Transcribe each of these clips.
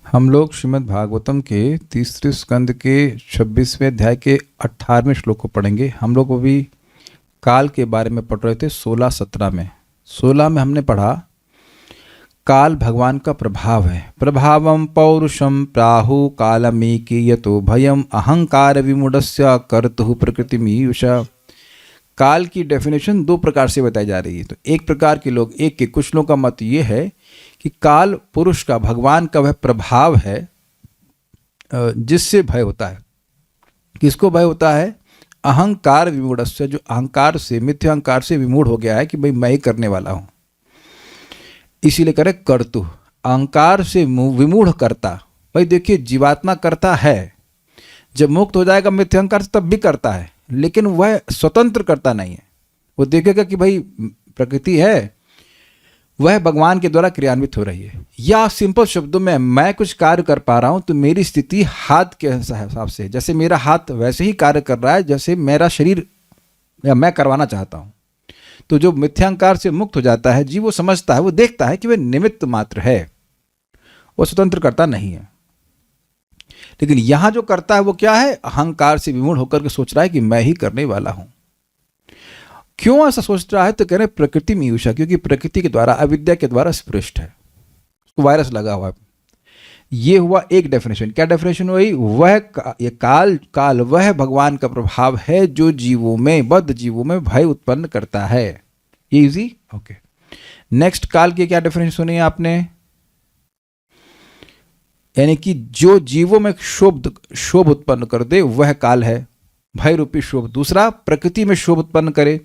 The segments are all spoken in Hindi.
हम लोग श्रीमद् भागवतम के तीसरे स्कंद के 26वें अध्याय के 18वें श्लोक को पढ़ेंगे। हम लोग अभी काल के बारे में पढ़ रहे थे 16-17 में। 16 में हमने पढ़ा काल भगवान का प्रभाव है। प्रभावम पौरुषम प्राहु कालमेकीयतो भयम अहंकार विमूढ़स्य कर्तुः प्रकृतिमीयुषा। काल की डेफिनेशन दो प्रकार से बताई जा रही है। तो एक प्रकार के लोग, कुछ लोगों का मत ये है कि काल पुरुष का, भगवान का वह प्रभाव है जिससे भय होता है। किसको भय होता है? अहंकार विमूढ़स्य, जो अहंकार से, मिथ्या अहंकार से विमूढ़ हो गया है कि भाई मैं ही करने वाला हूं। इसीलिए करे कर्तु, अहंकार से विमूढ़ करता। भाई देखिए, जीवात्मा करता है, जब मुक्त हो जाएगा मिथ्या अहंकार से तब भी करता है, लेकिन वह स्वतंत्र करता नहीं है। वो देखेगा कि भाई प्रकृति है, वह भगवान के द्वारा क्रियान्वित हो रही है। या सिंपल शब्दों में, मैं कुछ कार्य कर पा रहा हूं तो मेरी स्थिति हाथ के हिसाब से, जैसे मेरा हाथ वैसे ही कार्य कर रहा है जैसे मेरा शरीर या मैं करवाना चाहता हूं। तो जो मिथ्यांकार से मुक्त हो जाता है जी, वो समझता है, वो देखता है कि वह निमित्त मात्र है, वो स्वतंत्र करता नहीं है। लेकिन यहां जो करता है वो क्या है? अहंकार से विमूढ़ होकर के सोच रहा है कि मैं ही करने वाला हूं। क्यों ऐसा सोच रहा है? तो कह रहे प्रकृति में ईर्ष्या, क्योंकि प्रकृति के द्वारा, अविद्या के द्वारा स्पृष्ट है, उसको वायरस लगा हुआ है। ये हुआ एक डेफिनेशन। क्या डेफिनेशन हुई? ये काल वह भगवान का प्रभाव है जो जीवों में, बद्ध जीवों में भय उत्पन्न करता है। ये इजी? ओके। नेक्स्ट, काल की क्या डेफिनेशन सुनी है आपने? यानी कि जो जीवों में शोभ उत्पन्न कर दे वह काल है, भय रूपी शोभ। दूसरा, प्रकृति में शोभ उत्पन्न करे।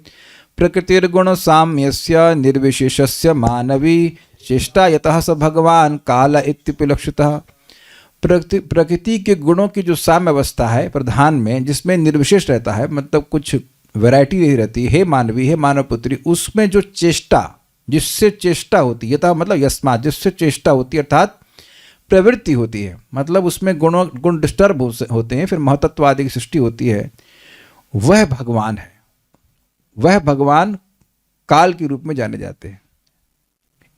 प्रकृतिर्गुण साम्यस्य निर्विशेषस्य मानवी चेष्टा यतः स भगवान काल इत्युपलक्षितः। प्रकृति के गुणों की जो साम्य अवस्था है प्रधान में, जिसमें निर्विशेष रहता है, मतलब कुछ वैरायटी नहीं रहती, हे मानवी, हे मानव पुत्री, उसमें जो चेष्टा, जिससे चेष्टा होती है, यथा मतलब यस्मात्, जिससे चेष्टा होती है, अर्थात प्रवृत्ति होती है, मतलब उसमें गुण डिस्टर्ब होते हैं, फिर महतत्व आदि की सृष्टि होती है, वह भगवान है। वह भगवान काल के रूप में जाने जाते हैं।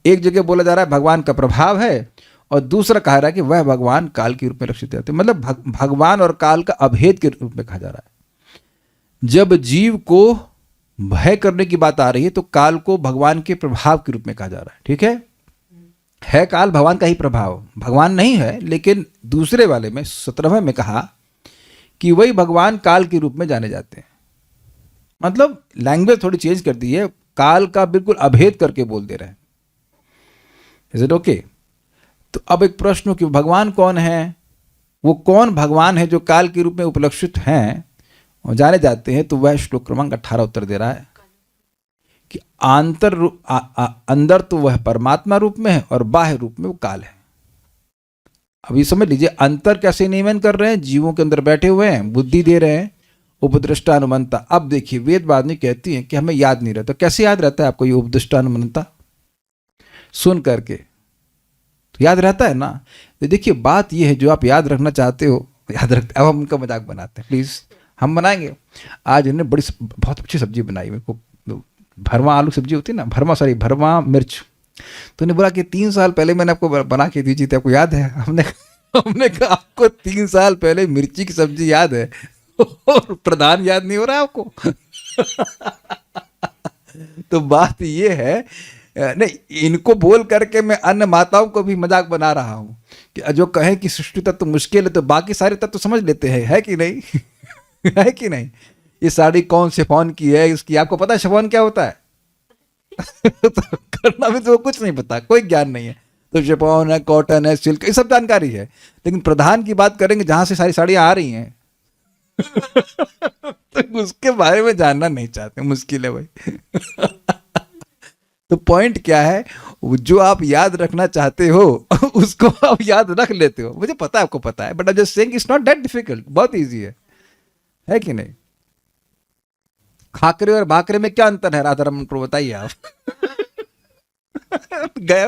एक जगह बोला जा रहा है भगवान का प्रभाव है, और दूसरा कहा रहा है कि वह भगवान काल के रूप में लक्षित जाते हैं। मतलब भगवान और काल का अभेद के रूप में कहा जा रहा है। जब जीव को भय करने की बात आ रही है तो काल को भगवान के प्रभाव के रूप में कहा जा रहा है। ठीक है काल भगवान का ही प्रभाव, भगवान नहीं है, लेकिन दूसरे वाले में 17वें में कहा कि वही भगवान काल के रूप में जाने जाते हैं। मतलब लैंग्वेज थोड़ी चेंज कर दी है, काल का बिल्कुल अभेद करके बोल दे रहे हैं। Is it okay? तो अब एक प्रश्न कि भगवान कौन है? वो कौन भगवान है जो काल के रूप में उपलक्षित हैं और जाने जाते हैं? तो वह श्लोक क्रमांक 18 उत्तर दे रहा है कि अंदर तो वह परमात्मा रूप में है और बाह्य रूप में वो काल है। अब ये समझ लीजिए, अंतर कैसे नियमन कर रहे हैं? जीवों के अंदर बैठे हुए हैं, बुद्धि दे रहे हैं, उपदृष्टानुमंता। अब देखिए, वेद वाणी कहती है कि हमें याद नहीं रहता। कैसे याद रहता है आपको ये उपदृष्टानुमंता? सुन करके तो याद रहता है ना। तो देखिए, बात ये है, जो आप याद रखना चाहते हो याद रखते। अब हम उनका मजाक बनाते हैं, प्लीज हम बनाएंगे। आज इन्होंने बहुत अच्छी सब्जी बनाई, मेरे को भरमा आलू सब्जी होती है ना, भरमा मिर्च। तो उन्हें बोला कि 3 साल पहले मैंने आपको बना के दी थी, आपको याद है? हमने कहा आपको 3 साल पहले मिर्ची की सब्जी याद है और प्रधान याद नहीं हो रहा है आपको? तो बात ये है, नहीं, इनको बोल करके मैं अन्य माताओं को भी मजाक बना रहा हूं कि जो कहें कि सृष्टि तत्व मुश्किल है तो बाकी सारे तत्व समझ लेते हैं, है कि नहीं? है कि नहीं? ये साड़ी कौन शिफॉन की है, इसकी आपको पता है शिफॉन क्या होता है? तो करना भी तो कुछ नहीं पता, कोई ज्ञान नहीं है। तो शिफॉन है, कॉटन है, सिल्क, ये सब जानकारी है, लेकिन प्रधान की बात करेंगे जहां से सारी साड़ियां आ रही हैं तो उसके बारे में जानना नहीं चाहते, मुश्किल है भाई। तो पॉइंट क्या है? जो आप याद रखना चाहते हो उसको आप याद रख लेते हो। मुझे पता है आपको पता है, but I just saying it's not that difficult, बहुत इजी है कि नहीं? खाकरे और भाकरे में क्या अंतर है राधा रमन को बताइए आप। गए?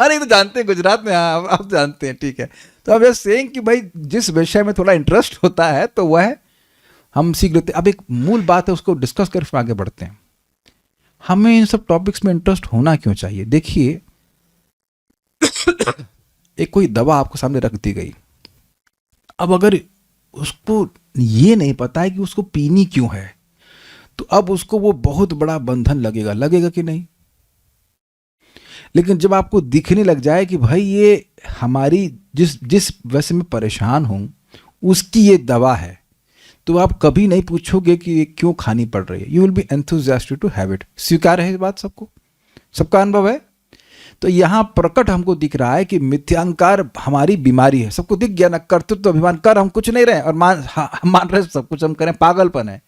अरे तो जानते हैं, गुजरात में, हाँ आप जानते हैं, ठीक है। तो अब जस्ट सेइंग कि भाई जिस विषय में थोड़ा इंटरेस्ट होता है तो वह हम सीख लेते हैं। अब एक मूल बात है, उसको डिस्कस कर फिर आगे बढ़ते हैं। हमें इन सब टॉपिक्स में इंटरेस्ट होना क्यों चाहिए? देखिए, एक कोई दवा आपको सामने रख दी गई, अब अगर उसको ये नहीं पता है कि उसको पीनी क्यों है, तो अब उसको वो बहुत बड़ा बंधन लगेगा कि नहीं। लेकिन जब आपको दिखने लग जाए कि भाई ये हमारी जिस वजह से मैं परेशान हूं उसकी ये दवा है, तो आप कभी नहीं पूछोगे कि ये क्यों खानी पड़ रही है। You will be enthusiastic to have it. स्वीकार है इस बात, सबको, सबका अनुभव है। तो यहाँ प्रकट हमको दिख रहा है कि मिथ्यांकार हमारी बीमारी है। सबको दिख गया ना, कर्तृत्व अभिमान कर हम कुछ नहीं रहे और हम मान रहे सब कुछ हम करें, पागलपन है।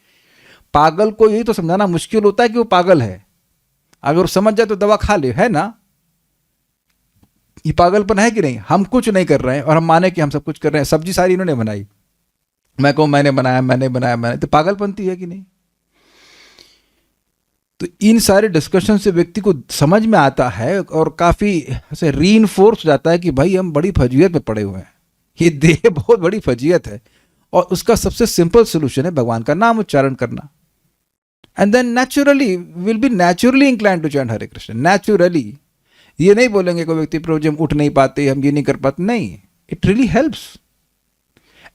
पागल को यही तो समझाना मुश्किल होता है कि वो पागल है। अगर वो समझ जाए तो दवा खा ले, है ना। ये पागलपन है कि नहीं। हम कुछ नहीं कर रहे हैं और हम माने कि हम सब कुछ कर रहे हैं। सब्जी सारी इन्होंने बनाई, मैं कहूँ मैंने बनाया, तो पागलपंती है कि नहीं। तो इन सारे डिस्कशन से व्यक्ति को समझ में आता है और काफ़ी ऐसे रीइंफोर्स हो जाता है कि भाई हम बड़ी फजीयत में पड़े हुए हैं, ये देह बहुत बड़ी फजीयत है। और उसका सबसे सिंपल सोल्यूशन है भगवान का नाम उच्चारण करना। And then naturally will be naturally inclined to chant Hare Krishna. Naturally, ये नहीं बोलेंगे कोई व्यक्ति प्रभु जी हम उठ नहीं पाते, हम ये नहीं कर पाते, नहीं, इट रियली हेल्प्स।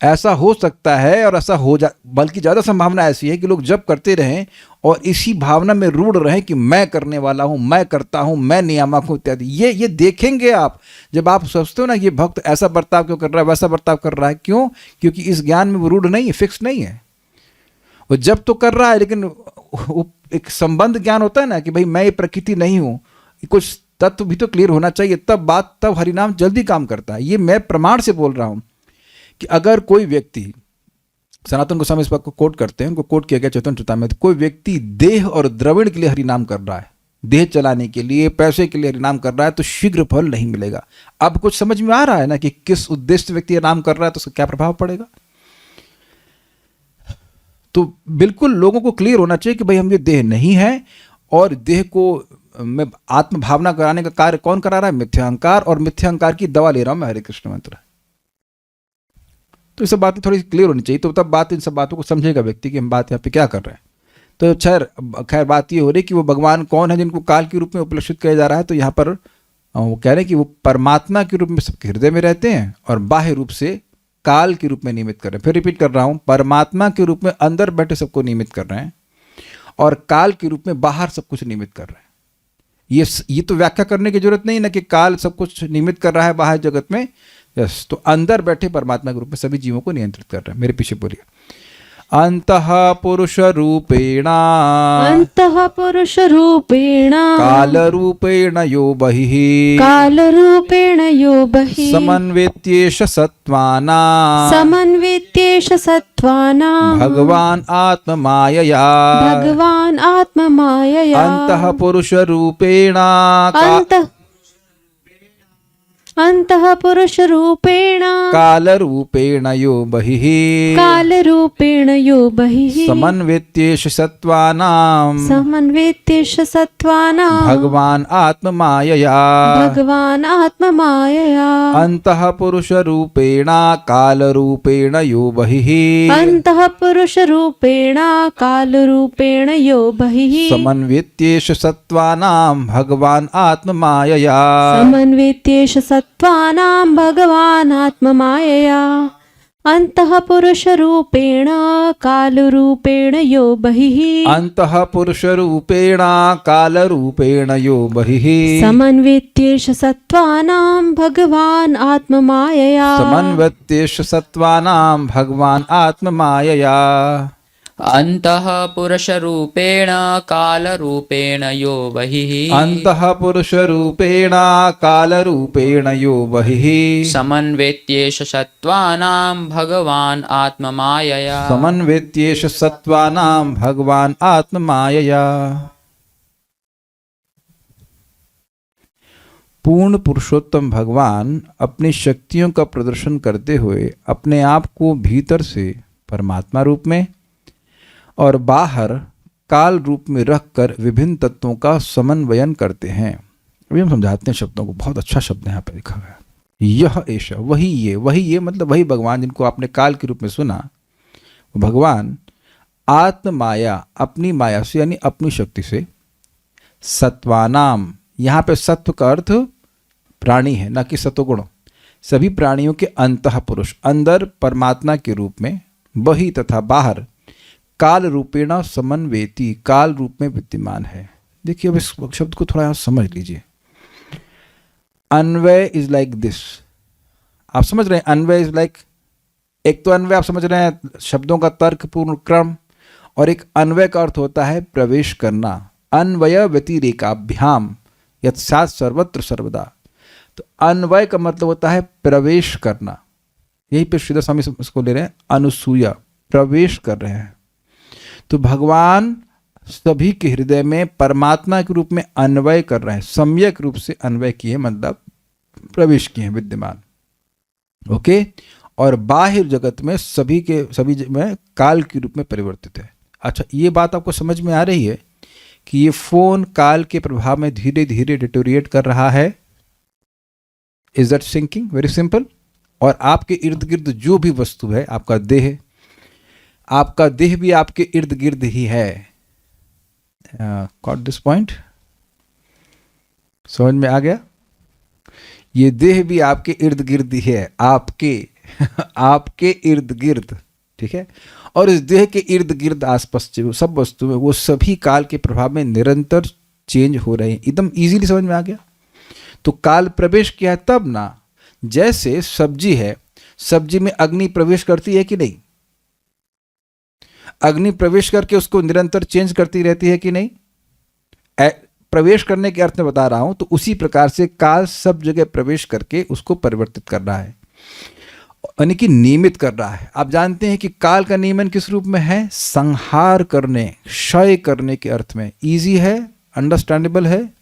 ऐसा हो सकता है और ऐसा हो बल्कि ज़्यादा संभावना ऐसी है कि लोग जब करते रहें और इसी भावना में रूढ़ रहें कि मैं करने वाला हूँ, मैं करता हूँ, मैं नियामक हूँ इत्यादि। ये देखेंगे आप, जब आप सोचते हो ना ये भक्त ऐसा बर्ताव क्यों कर रहा है, वैसा बर्ताव कर रहा है, क्यों? क्योंकि इस ज्ञान में वो रूढ़ नहीं है, फिक्स नहीं है। वो जब तो कर रहा है, लेकिन वो एक संबंध ज्ञान होता है ना कि भाई मैं ये प्रकृति नहीं हूँ, कुछ तत्व भी तो क्लियर होना चाहिए, तब हरिनाम जल्दी काम करता है। ये मैं प्रमाण से बोल रहा हूँ कि अगर कोई व्यक्ति, सनातन गोस्वामी इस बात को कोट करते हैं, उनको कोट किया गया चैतन्य चरितामृत में, कोई व्यक्ति देह और द्रविण के लिए हरिनाम कर रहा है, देह चलाने के लिए, पैसे के लिए हरिनाम कर रहा है, तो शीघ्र फल नहीं मिलेगा। अब कुछ समझ में आ रहा है ना कि किस उद्देश्य से व्यक्ति हरिनाम कर रहा है, तो उसका क्या प्रभाव पड़ेगा। तो बिल्कुल लोगों को क्लियर होना चाहिए कि भाई हम ये देह नहीं है, और देह को मैं आत्म भावना कराने का कार्य कौन करा रहा है? मिथ्यांकार, और मिथ्यांकार की दवा ले रहा हूं मैं, हरे कृष्ण मंत्र। तो ये सब बातें थोड़ी क्लियर होनी चाहिए, तो तब बात इन सब बातों को समझेगा व्यक्ति कि हम बात यहाँ पे क्या कर रहे हैं। तो खैर बात ये हो रही कि वो भगवान कौन है जिनको काल के रूप में उपलक्षित किया जा रहा है। तो यहाँ पर वो कह रहे हैं कि वो परमात्मा के रूप में सबके हृदय में रहते हैं और बाह्य रूप से काल के रूप में निमित्त कर रहे हैं। फिर रिपीट कर रहा हूँ, परमात्मा के रूप में अंदर बैठे सबको निमित्त कर रहे हैं और काल के रूप में बाहर सब कुछ निमित्त कर रहे हैं। ये तो व्याख्या करने की जरूरत नहीं ना कि काल सब कुछ निमित्त कर रहा है बाहर जगत में। यस, तो अंदर बैठे परमात्मा के रूप में सभी जीवों को नियंत्रित कर रहे हैं। मेरे पीछे बोलिए, अंतः पुरुष रूपेण, अंतः पुरुष रूपेण, काल रूपेण यो बहिः, काल रूपेण यो बहिः, समन्वेत्येष सत्त्वानां, समन्वित्येष सत्त्वानां, भगवान् आत्ममायया, भगवान् आत्ममायया, अंतः पुरुष रूपेण, अंतः पुरुष रूपेण, काल रूपेण यो बहिः, काल रूपेण यो बहिः, समन्वेत्येष सत्त्वानां, समन्वित्येष सत्त्वानां, भगवान् आत्ममायया, भगवान् आत्ममायया, अंतः पुरुष रूपेण, काल रूपेण यो बहिः, अंतः पुरुष रूपेण, काल रूपेण यो बहिः, समन्वेत्येष सत्त्वानां, भगवान् आत्ममायया, समन्वित्येष सत्त्वानां, भगवान् आत्ममायया, अंतः पुरुष रूपेण, काल रूपेण यो बहिः, अंतः पुरुष रूपेण, काल रूपेण यो बहिः, समन्वित्येष सत्त्वानां, भगवान् आत्ममायया, समन्वेत्येष सत्त्वानां, भगवान् आत्ममायया, अंतः पुरुषरूपेण कालरूपेण यो बहिः, अंतः पुरुष रूपेण, काल रूपेण यो बहिः, समन्वेत्येष सत्त्वानां, भगवान् आत्ममायया, समन्वेत्येष सत्त्वानां, भगवान् आत्ममायया। पूर्ण पुरुषोत्तम भगवान अपनी शक्तियों का प्रदर्शन करते हुए अपने आप को भीतर से परमात्मा रूप में और बाहर काल रूप में रखकर विभिन्न तत्वों का समन्वयन करते हैं। अभी हम समझाते हैं शब्दों को, बहुत अच्छा शब्द है यहाँ पे लिखा गया, यह ऐसा, वही ये मतलब वही भगवान जिनको आपने काल के रूप में सुना, भगवान आत्म माया, अपनी माया से यानी अपनी शक्ति से, सत्वानाम, यहाँ पे सत्व का अर्थ प्राणी है, न कि सत्वगुण। सभी प्राणियों के अंतः पुरुष, अंदर परमात्मा के रूप में, बही तथा बाहर काल रूपेण समन्वेति, काल रूप में विद्यमान है। देखिए अब इस शब्द को थोड़ा समझ लीजिए। अन्वय इज लाइक दिस, आप समझ रहे हैं? अन्वय इज लाइक, एक तो अन्वय आप समझ रहे हैं शब्दों का तर्कपूर्ण क्रम, और एक अन्वय का अर्थ होता है प्रवेश करना। अन्वय व्यतिरेकाभ्याम यत्सात् सर्वत्र सर्वदा। तो अन्वय का मतलब होता है प्रवेश करना। यहीं पे श्रीधर स्वामी इसको ले रहे हैं, अनुसूया, प्रवेश कर रहे हैं। तो भगवान सभी के हृदय में परमात्मा के रूप में अन्वय कर रहे हैं, सम्यक रूप से अन्वय किए, मतलब प्रवेश किए हैं, विद्यमान। ओके, और बाह्य जगत में सभी में काल के रूप में परिवर्तित है। अच्छा, ये बात आपको समझ में आ रही है कि ये फोन काल के प्रभाव में धीरे धीरे डिटोरिएट कर रहा है। Is that sinking? Very simple. और आपके इर्द गिर्द जो भी वस्तु है, आपका देह, आपका देह भी आपके इर्द गिर्द ही है। Got this point? समझ में आ गया? ये देह भी आपके इर्द गिर्द ही है, आपके इर्द गिर्द, ठीक है। और इस देह के इर्द गिर्द आसपास जो सब वस्तु है वो सभी काल के प्रभाव में निरंतर चेंज हो रहे हैं। एकदम इजीली समझ में आ गया। तो काल प्रवेश किया है तब ना, जैसे सब्जी है, सब्जी में अग्नि प्रवेश करती है कि नहीं? अग्नि प्रवेश करके उसको निरंतर चेंज करती रहती है कि नहीं? प्रवेश करने के अर्थ में बता रहा हूं। तो उसी प्रकार से काल सब जगह प्रवेश करके उसको परिवर्तित कर रहा है, यानी कि नियमित कर रहा है। आप जानते हैं कि काल का नियमन किस रूप में है? संहार करने, क्षय करने के अर्थ में। इजी है, अंडरस्टैंडेबल है।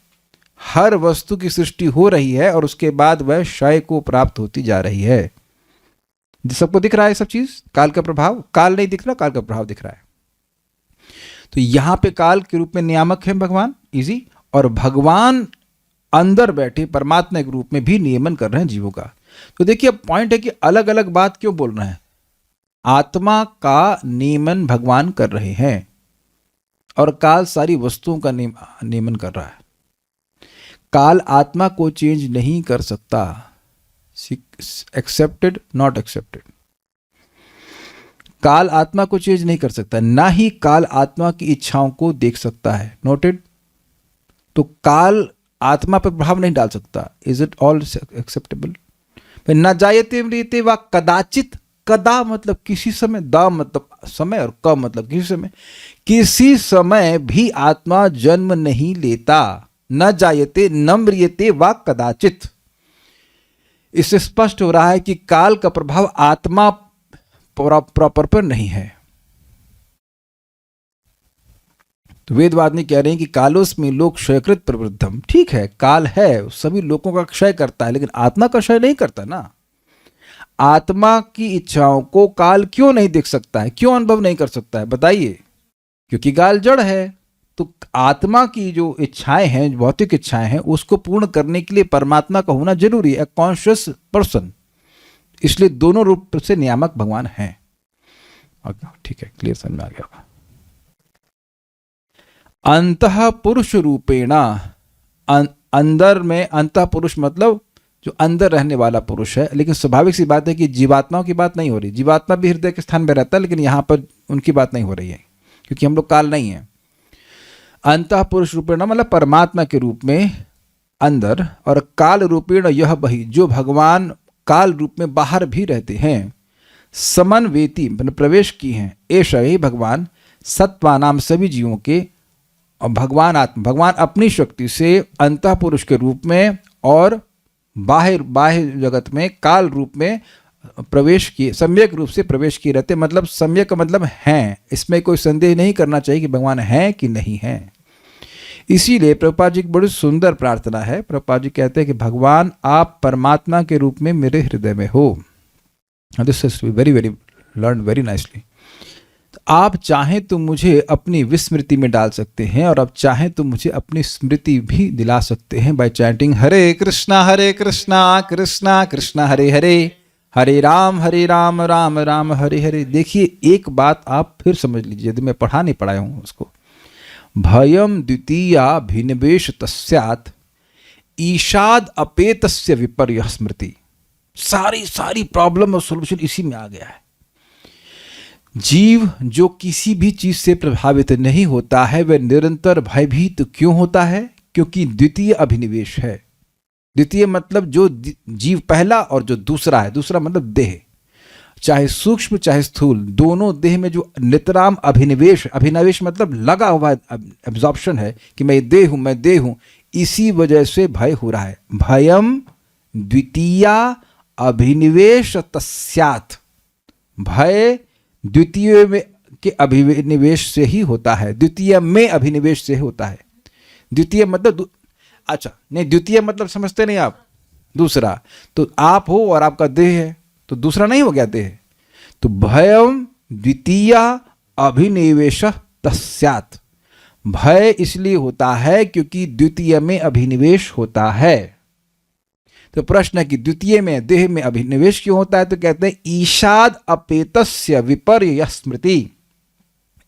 हर वस्तु की सृष्टि हो रही है और उसके बाद वह क्षय को प्राप्त होती जा रही है। सबको दिख रहा है सब चीज? काल का प्रभाव, काल नहीं दिख रहा, काल का प्रभाव दिख रहा है। तो यहां पे काल के रूप में नियामक है भगवान, इजी। और भगवान अंदर बैठे परमात्मा के रूप में भी नियमन कर रहे हैं जीवों का। तो देखिए अब पॉइंट है कि अलग अलग बात क्यों बोल रहे हैं। आत्मा का नियमन भगवान कर रहे हैं और काल सारी वस्तुओं का नियमन कर रहा है। काल आत्मा को चेंज नहीं कर सकता। Accepted, not accepted. काल आत्मा को चेंज नहीं कर सकता, ना ही काल आत्मा की इच्छाओं को देख सकता है। नोटेड? तो काल आत्मा पर प्रभाव नहीं डाल सकता। Is it all acceptable? न जायते मृत्यते व कदाचित, कदा मतलब किसी समय, दा मतलब समय और क मतलब किसी समय, किसी समय भी आत्मा जन्म नहीं लेता। न जायते न मृत्यते व कदाचित। इससे स्पष्ट हो रहा है कि काल का प्रभाव आत्मा प्रॉपर पर नहीं है। तो वेदवादी कह रहे हैं कि कालोस्मि लोक क्षयकृत प्रवृद्धम। ठीक है, काल है, सभी लोगों का क्षय करता है, लेकिन आत्मा का क्षय नहीं करता ना। आत्मा की इच्छाओं को काल क्यों नहीं देख सकता है, क्यों अनुभव नहीं कर सकता है? बताइए। क्योंकि काल जड़ है। तो आत्मा की जो इच्छाएं हैं, भौतिक इच्छाएं हैं, उसको पूर्ण करने के लिए परमात्मा का होना जरूरी है, कॉन्शियस पर्सन। इसलिए दोनों रूप से नियामक भगवान हैं। ठीक है, क्लियर समझ में आ गया। अंतः पुरुष रूपेणा, अंदर में अंतः पुरुष मतलब जो अंदर रहने वाला पुरुष है। लेकिन स्वाभाविक सी बात है कि जीवात्माओं की बात नहीं हो रही। जीवात्मा भी हृदय के स्थान में रहता है, लेकिन यहां पर उनकी बात नहीं हो रही है, क्योंकि हम लोग काल नहीं है। अंतः पुरुष रूपेण मतलब परमात्मा के रूप में अंदर, और काल रूपेण यह बही, जो भगवान काल रूप में बाहर भी रहते हैं। समन्वेति मतलब प्रवेश की हैं। ऐसा ही भगवान सत्वानाम सभी जीवों के, और भगवान अपनी शक्ति से अंतः पुरुष के रूप में और बाह्य जगत में काल रूप में प्रवेश किए, सम्यक रूप से प्रवेश किए रहते। मतलब सम्यक का मतलब हैं। इसमें कोई संदेह नहीं करना चाहिए कि भगवान हैं कि नहीं हैं। इसीलिए प्रभुपाद जी की बड़ी सुंदर प्रार्थना है। प्रभुपाद जी कहते हैं कि भगवान आप परमात्मा के रूप में मेरे हृदय में हो। This is very very learn very nicely. आप चाहें तो मुझे अपनी विस्मृति में डाल सकते हैं, और आप चाहें तो मुझे अपनी स्मृति भी दिला सकते हैं बाय चैंटिंग हरे कृष्णा कृष्णा कृष्णा हरे हरे, हरे राम राम राम हरे हरे। देखिए एक बात आप फिर समझ लीजिए, यदि मैं पढ़ा नहीं पढ़ाया हूं उसको। भयम द्वितीया भिन्वेश तस्यात् ईशाद अपेतस्य विपर्य स्मृति। सारी प्रॉब्लम और सॉल्यूशन इसी में आ गया है। जीव जो किसी भी चीज से प्रभावित नहीं होता है वह निरंतर भयभीत क्यों होता है? क्योंकि द्वितीय अभिनिवेश है। द्वितीय मतलब जो जीव पहला और जो दूसरा है, दूसरा मतलब देह, चाहे सूक्ष्म चाहे स्थूल, दोनों देह में जो नितराम अभिनिवेश, अभिनिवेश मतलब लगा हुआ एब्जॉर्प्शन है कि मैं देह हूं, इसी वजह से भय हो रहा है। भयम द्वितीया अभिनिवेश तस्यात्, भय द्वितीय में के अभिनिवेश से ही होता है, द्वितीय में अभिनिवेश से होता है। द्वितीय मतलब अच्छा नहीं, द्वितीय मतलब समझते नहीं आप, दूसरा। तो आप हो और आपका देह है, तो दूसरा नहीं हो गया देह। तो भयम द्वितीय अभिनिवेश तस्यात्, भय इसलिए होता है क्योंकि द्वितीय में अभिनिवेश होता है। तो प्रश्न है कि द्वितीय में देह में अभिनिवेश क्यों होता है? तो कहते हैं ईशाद अपेतस्य विपर्य स्मृति।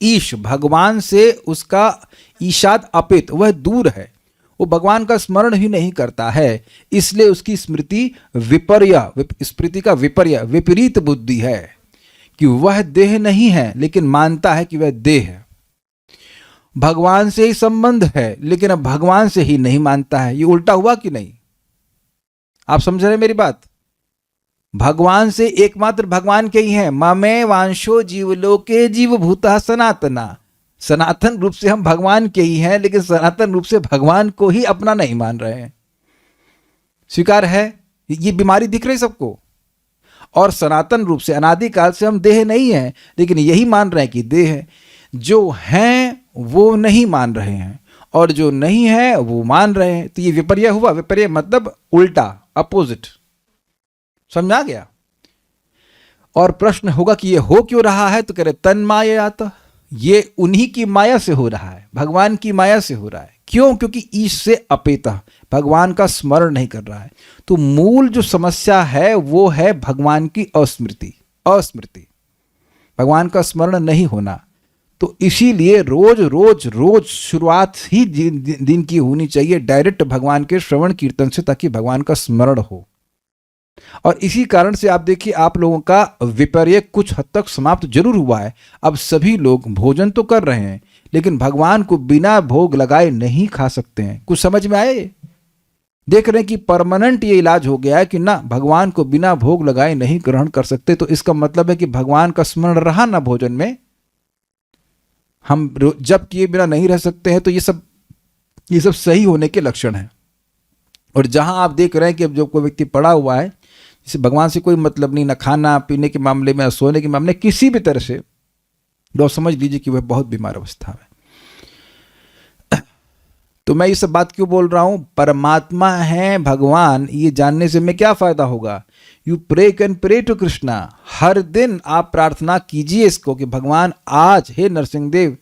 ईश भगवान से उसका ईशाद अपेत, वह दूर है, वो भगवान का स्मरण ही नहीं करता है, इसलिए उसकी स्मृति विपर्य, स्मृति का विपर्य विपरीत बुद्धि है कि वह देह नहीं है लेकिन मानता है कि वह देह है। भगवान से ही संबंध है लेकिन अब भगवान से ही नहीं मानता है। ये उल्टा हुआ कि नहीं? आप समझ रहे मेरी बात? भगवान से एकमात्र भगवान के ही हैं। ममे वांशो जीवलोके जीवभूतः सनातना, सनातन रूप से हम भगवान के ही हैं लेकिन सनातन रूप से भगवान को ही अपना नहीं मान रहे हैं। स्वीकार है? ये बीमारी दिख रही सबको। और सनातन रूप से अनादिकाल से हम देह नहीं हैं लेकिन यही मान रहे हैं कि देह है। जो हैं वो नहीं मान रहे हैं और जो नहीं है वो मान रहे हैं। तो ये विपर्य हुआ। विपर्य मतलब उल्टा, अपोजिट। समझ आ गया? और प्रश्न होगा कि ये हो क्यों रहा है? तो कह रहे तन्मायया, ये उन्हीं की माया से हो रहा है, भगवान की माया से हो रहा है। क्यों? क्योंकि ईश से अपेता, भगवान का स्मरण नहीं कर रहा है। तो मूल जो समस्या है वो है भगवान की अस्मृति, भगवान का स्मरण नहीं होना। तो इसीलिए रोज रोज रोज शुरुआत ही दिन की होनी चाहिए डायरेक्ट भगवान के श्रवण कीर्तन से, ताकि भगवान का स्मरण हो। और इसी कारण से आप देखिए आप लोगों का विपर्य कुछ हद तक समाप्त जरूर हुआ है। अब सभी लोग भोजन तो कर रहे हैं लेकिन भगवान को बिना भोग लगाए नहीं खा सकते हैं। कुछ समझ में आए? देख रहे हैं कि परमानेंट ये इलाज हो गया है कि ना, भगवान को बिना भोग लगाए नहीं ग्रहण कर सकते। तो इसका मतलब है कि भगवान का स्मरण रहा ना भोजन में, हम जब किए बिना नहीं रह सकते हैं। तो ये सब सही होने के लक्षण हैं। और जहां आप देख रहे हैं कि अब जो कोई व्यक्ति पड़ा हुआ है, जिसे भगवान से कोई मतलब नहीं, ना खाना पीने के मामले में, सोने के मामले में, किसी भी तरह से, तो समझ लीजिए कि वह बहुत बीमार अवस्था में। तो मैं ये सब बात क्यों बोल रहा हूं? परमात्मा है भगवान, ये जानने से मैं क्या फायदा होगा? You pray can pray to Krishna. हर दिन आप प्रार्थना कीजिए इसको कि भगवान आज, हे नरसिंहदेव,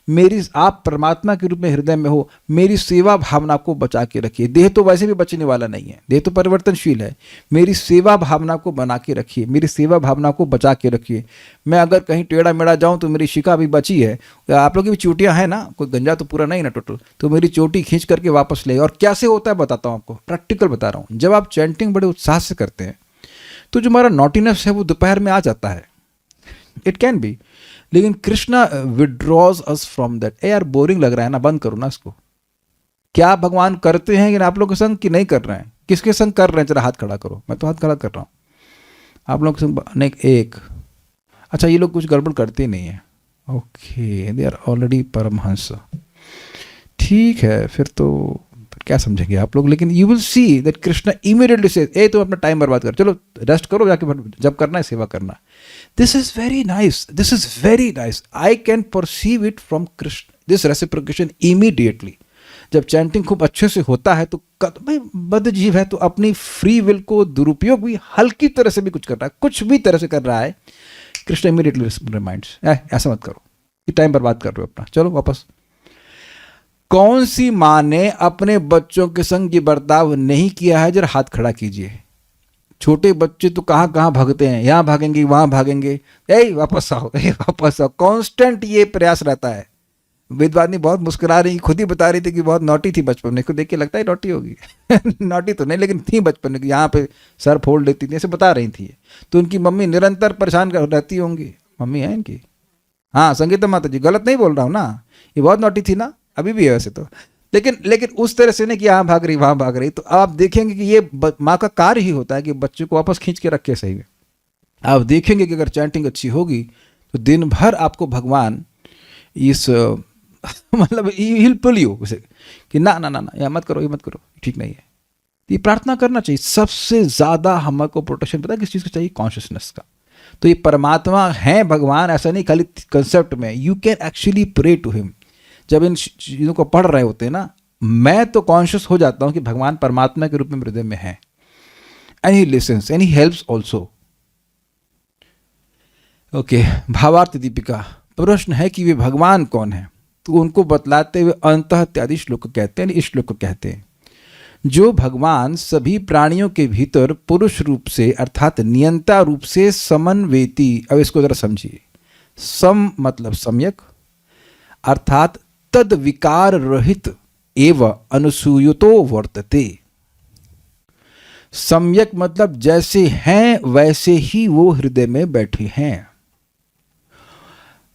मेरी, आप परमात्मा के रूप में हृदय में हो, मेरी सेवा भावना को बचा के रखिए। देह तो वैसे भी बचने वाला नहीं है, देह तो परिवर्तनशील है। मेरी सेवा भावना को बना के रखिए, मेरी सेवा भावना को बचा के रखिए। मैं अगर कहीं टेढ़ा मेढ़ा जाऊं तो मेरी शिखा भी बची है। आप लोग की भी चोटियां हैं ना, कोई गंजा तो पूरा नहीं ना टोटल, तो मेरी चोटी खींच करके वापस ले। और कैसे होता है बताता हूं आपको, प्रैक्टिकल बता रहा हूं। जब आप चैंटिंग बड़े उत्साह से करते हैं तो जो हमारा नॉटीनेस है वो दोपहर में आ जाता है, इट कैन बी, लेकिन Krishna withdraws us from that. यार बोरिंग लग रहा है ना, बंद करो ना इसको। क्या भगवान करते हैं कि आप लोग के संग कि नहीं कर रहे हैं? किसके संग कर रहे हैं? जरा हाथ खड़ा करो। मैं तो हाथ खड़ा कर रहा हूं। आप लोग के संग नहीं, एक, अच्छा ये लोग कुछ गड़बड़ करते ही नहीं है। Okay, they are already Paramhans. ठीक है, फिर तो क्या समझेंगे आप लोग। लेकिन you will see that Krishna immediately से, ए तुम अपना टाइम बर्बाद कर, चलो रेस्ट करो जाके, जब करना है सेवा करना। This is very nice, this is very nice. I can perceive it from Krishna, this reciprocation immediately. जब चैंटिंग खूब अच्छे से होता है तो भाई बद्ध जीव है तो अपनी फ्री विल को दुरुपयोग भी हल्की तरह से भी कुछ कर रहा है, कुछ भी तरह से कर रहा है, कृष्ण इमीडिएटली रिमाइंड्स, ऐसा मत करो, ये टाइम बर्बाद कर रहे हो अपना, चलो वापस। कौन सी माँ ने अपने बच्चों के संग ये बर्ताव नहीं किया है? जरा हाथ खड़ा कीजिए। छोटे बच्चे तो कहाँ कहाँ भागते हैं, यहाँ भागेंगे वहाँ भागेंगे, वापस आओ, वापस आओ। कांस्टेंट ये प्रयास रहता है। वेदवादी बहुत मुस्कुरा रही, खुद ही बता रही थी कि बहुत नॉटी थी बचपन में, खुद देख के लगता है नॉटी होगी नॉटी तो नहीं लेकिन थी बचपन में, यहाँ पे सर फोड़ लेती थी, ऐसे बता रही थी। तो उनकी मम्मी निरंतर परेशान कर रहती होंगी, मम्मी है इनकी, हाँ संगीता माता जी, गलत नहीं बोल रहा हूँ ना, ये बहुत नॉटी थी ना, अभी भी है वैसे तो, लेकिन उस तरह से नहीं कि यहाँ भाग रही वहाँ भाग रही। तो आप देखेंगे कि ये माँ का कार्य ही होता है कि बच्चे को वापस खींच के रखे सही में। आप देखेंगे कि अगर चैंटिंग अच्छी होगी तो दिन भर आपको भगवान इस मतलब हिल पुल यू उसे कि ना ना ना ना या मत करो, ये मत करो, ठीक नहीं है। ये प्रार्थना करना चाहिए। सबसे ज़्यादा हमको प्रोटेक्शन पता है किस चीज़ का चाहिए? कॉन्शियसनेस का। तो ये परमात्मा है भगवान, ऐसा नहीं खाली कंसेप्ट में, you can actually pray to him. जब इन चीज़ों को पढ़ रहे होते हैं ना, मैं तो कॉन्शियस हो जाता हूँ कि भगवान परमात्मा के रूप में हृदय में है, and he lessons and he helps also. Okay, भावार्थ दीपिका। प्रश्न है कि वे भगवान कौन है? तो उनको बतलाते हुए अंतः इत्यादि श्लोक कहते हैं, इस श्लोक को कहते हैं, जो भगवान सभी प्राणियों के भीतर पुरुष रूप से अर्थात नियंता रूप से समन्वेती। अब इसको जरा समझिए। सम मतलब सम्यक, अर्थात तद विकार रहित एवं अनुसूयतो वर्तते। सम्यक मतलब जैसे हैं वैसे ही वो हृदय में बैठे हैं।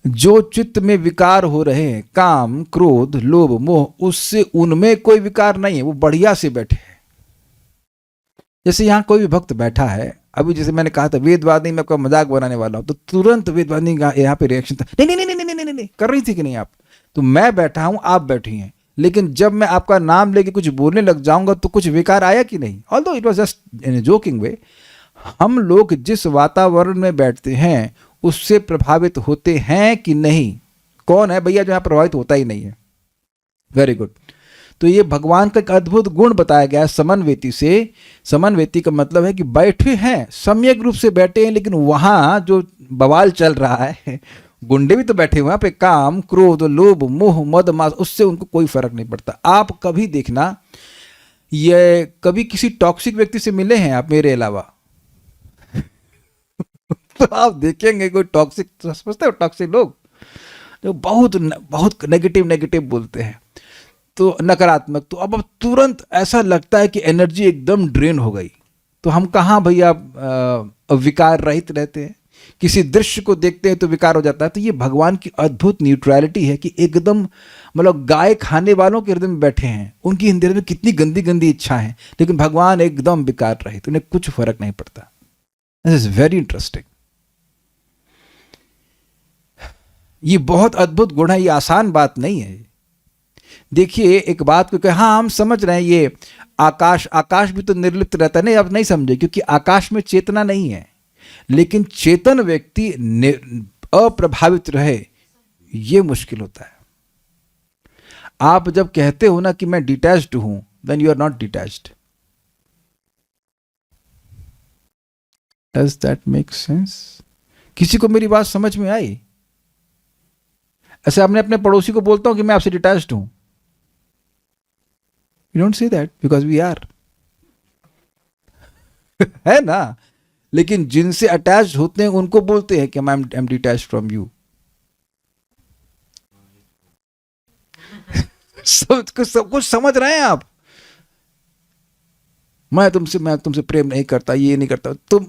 जो चित्त में विकार हो रहे हैं, काम क्रोध लोभ मोह, उससे उनमें कोई विकार नहीं है, वो बढ़िया से बैठे हैं। जैसे यहाँ कोई भी भक्त बैठा है, अभी जैसे मैंने कहा था वेदवादी में आपका मजाक बनाने वाला हूं, तो तुरंत वेदवादी का यहाँ पे रिएक्शन था, नहीं नहीं नहीं नहीं नहीं नहीं कर रही थी कि नहीं आप? तो मैं बैठा हूं, आप बैठी हैं, लेकिन जब मैं आपका नाम लेके कुछ बोलने लग जाऊंगा तो कुछ विकार आया कि नहीं? Although it was just in a joking way. हम लोग जिस वातावरण में बैठते हैं उससे प्रभावित होते हैं कि नहीं? कौन है भैया जो यहाँ प्रभावित होता ही नहीं है? Very good. तो ये भगवान का एक अद्भुत गुण बताया गया है समन्वेती से। समन्वेती का मतलब है कि बैठे हैं, सम्यक रूप से बैठे हैं, लेकिन वहां जो बवाल चल रहा है, गुंडे भी तो बैठे हुए हैं पे, काम क्रोध लोभ मोह मद मास, उससे उनको कोई फर्क नहीं पड़ता। आप कभी देखना, ये कभी किसी टॉक्सिक व्यक्ति से मिले हैं आप मेरे अलावा? तो आप देखेंगे कोई टॉक्सिक, समझते हो टॉक्सिक लोग जो बहुत बहुत नेगेटिव बोलते हैं, तो नकारात्मक, तो अब तुरंत ऐसा लगता है कि एनर्जी एकदम ड्रेन हो गई। तो हम कहाँ भैया विकार रहित रहते हैं? किसी दृश्य को देखते हैं तो विकार हो जाता है। तो ये भगवान की अद्भुत न्यूट्रलिटी है कि एकदम मतलब गाय खाने वालों के हृदय में बैठे हैं, उनकी हृदय में कितनी गंदी गंदी इच्छा है, लेकिन भगवान एकदम विकार रहित, उन्हें कुछ फर्क नहीं पड़ता। This is very interesting. ये बहुत अद्भुत गुण है, ये आसान बात नहीं है। देखिए एक बात को कहे, हाँ हम समझ रहे हैं ये आकाश भी तो निर्लिप्त रहता है, नहीं आप नहीं समझे, क्योंकि आकाश में चेतना नहीं है, लेकिन चेतन व्यक्ति अप्रभावित रहे ये मुश्किल होता है। आप जब कहते हो ना कि मैं डिटैच्ड हूं, then you are not detached. Does that make sense? किसी को मेरी बात समझ में आई? ऐसे आपने अपने पड़ोसी को बोलता हूं कि मैं आपसे डिटैच्ड हूं, you don't say that because we are है ना। लेकिन जिनसे अटैच होते हैं उनको बोलते हैं कि I am detached from you. सब कुछ समझ रहे हैं आप? मैं तुमसे प्रेम नहीं करता, ये नहीं करता, तो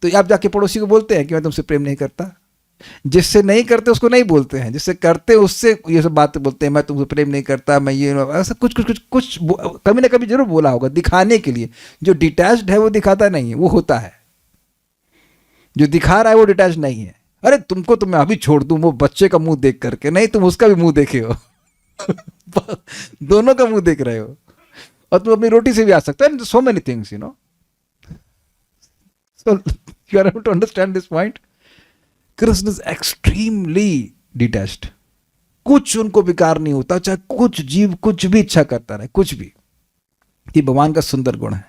आप जाके पड़ोसी को बोलते हैं कि मैं तुमसे प्रेम नहीं करता। जिससे नहीं करते उसको नहीं बोलते हैं, जिससे करते उससे ये सब बातें बोलते हैं, मैं तुमसे प्रेम नहीं करता, मैं ये, ऐसा कुछ कभी ना कभी जरूर बोला होगा दिखाने के लिए। जो डिटैच्ड है वो दिखाता नहीं है, वो होता है। जो दिखा रहा है वो डिटैच नहीं है। अरे तुमको तो मैं अभी छोड़ दूं वो बच्चे का मुंह देख करके, नहीं तुम उसका भी मुंह देखे हो दोनों का मुंह देख रहे हो, और तुम अपनी रोटी से भी आ सकते हो। So many things you know, so you are able to understand this point. Krishna is extremely detached, कुछ उनको विकार नहीं होता, चाहे कुछ जीव कुछ भी इच्छा करता रहे, कुछ भी। ये भगवान का सुंदर गुण है।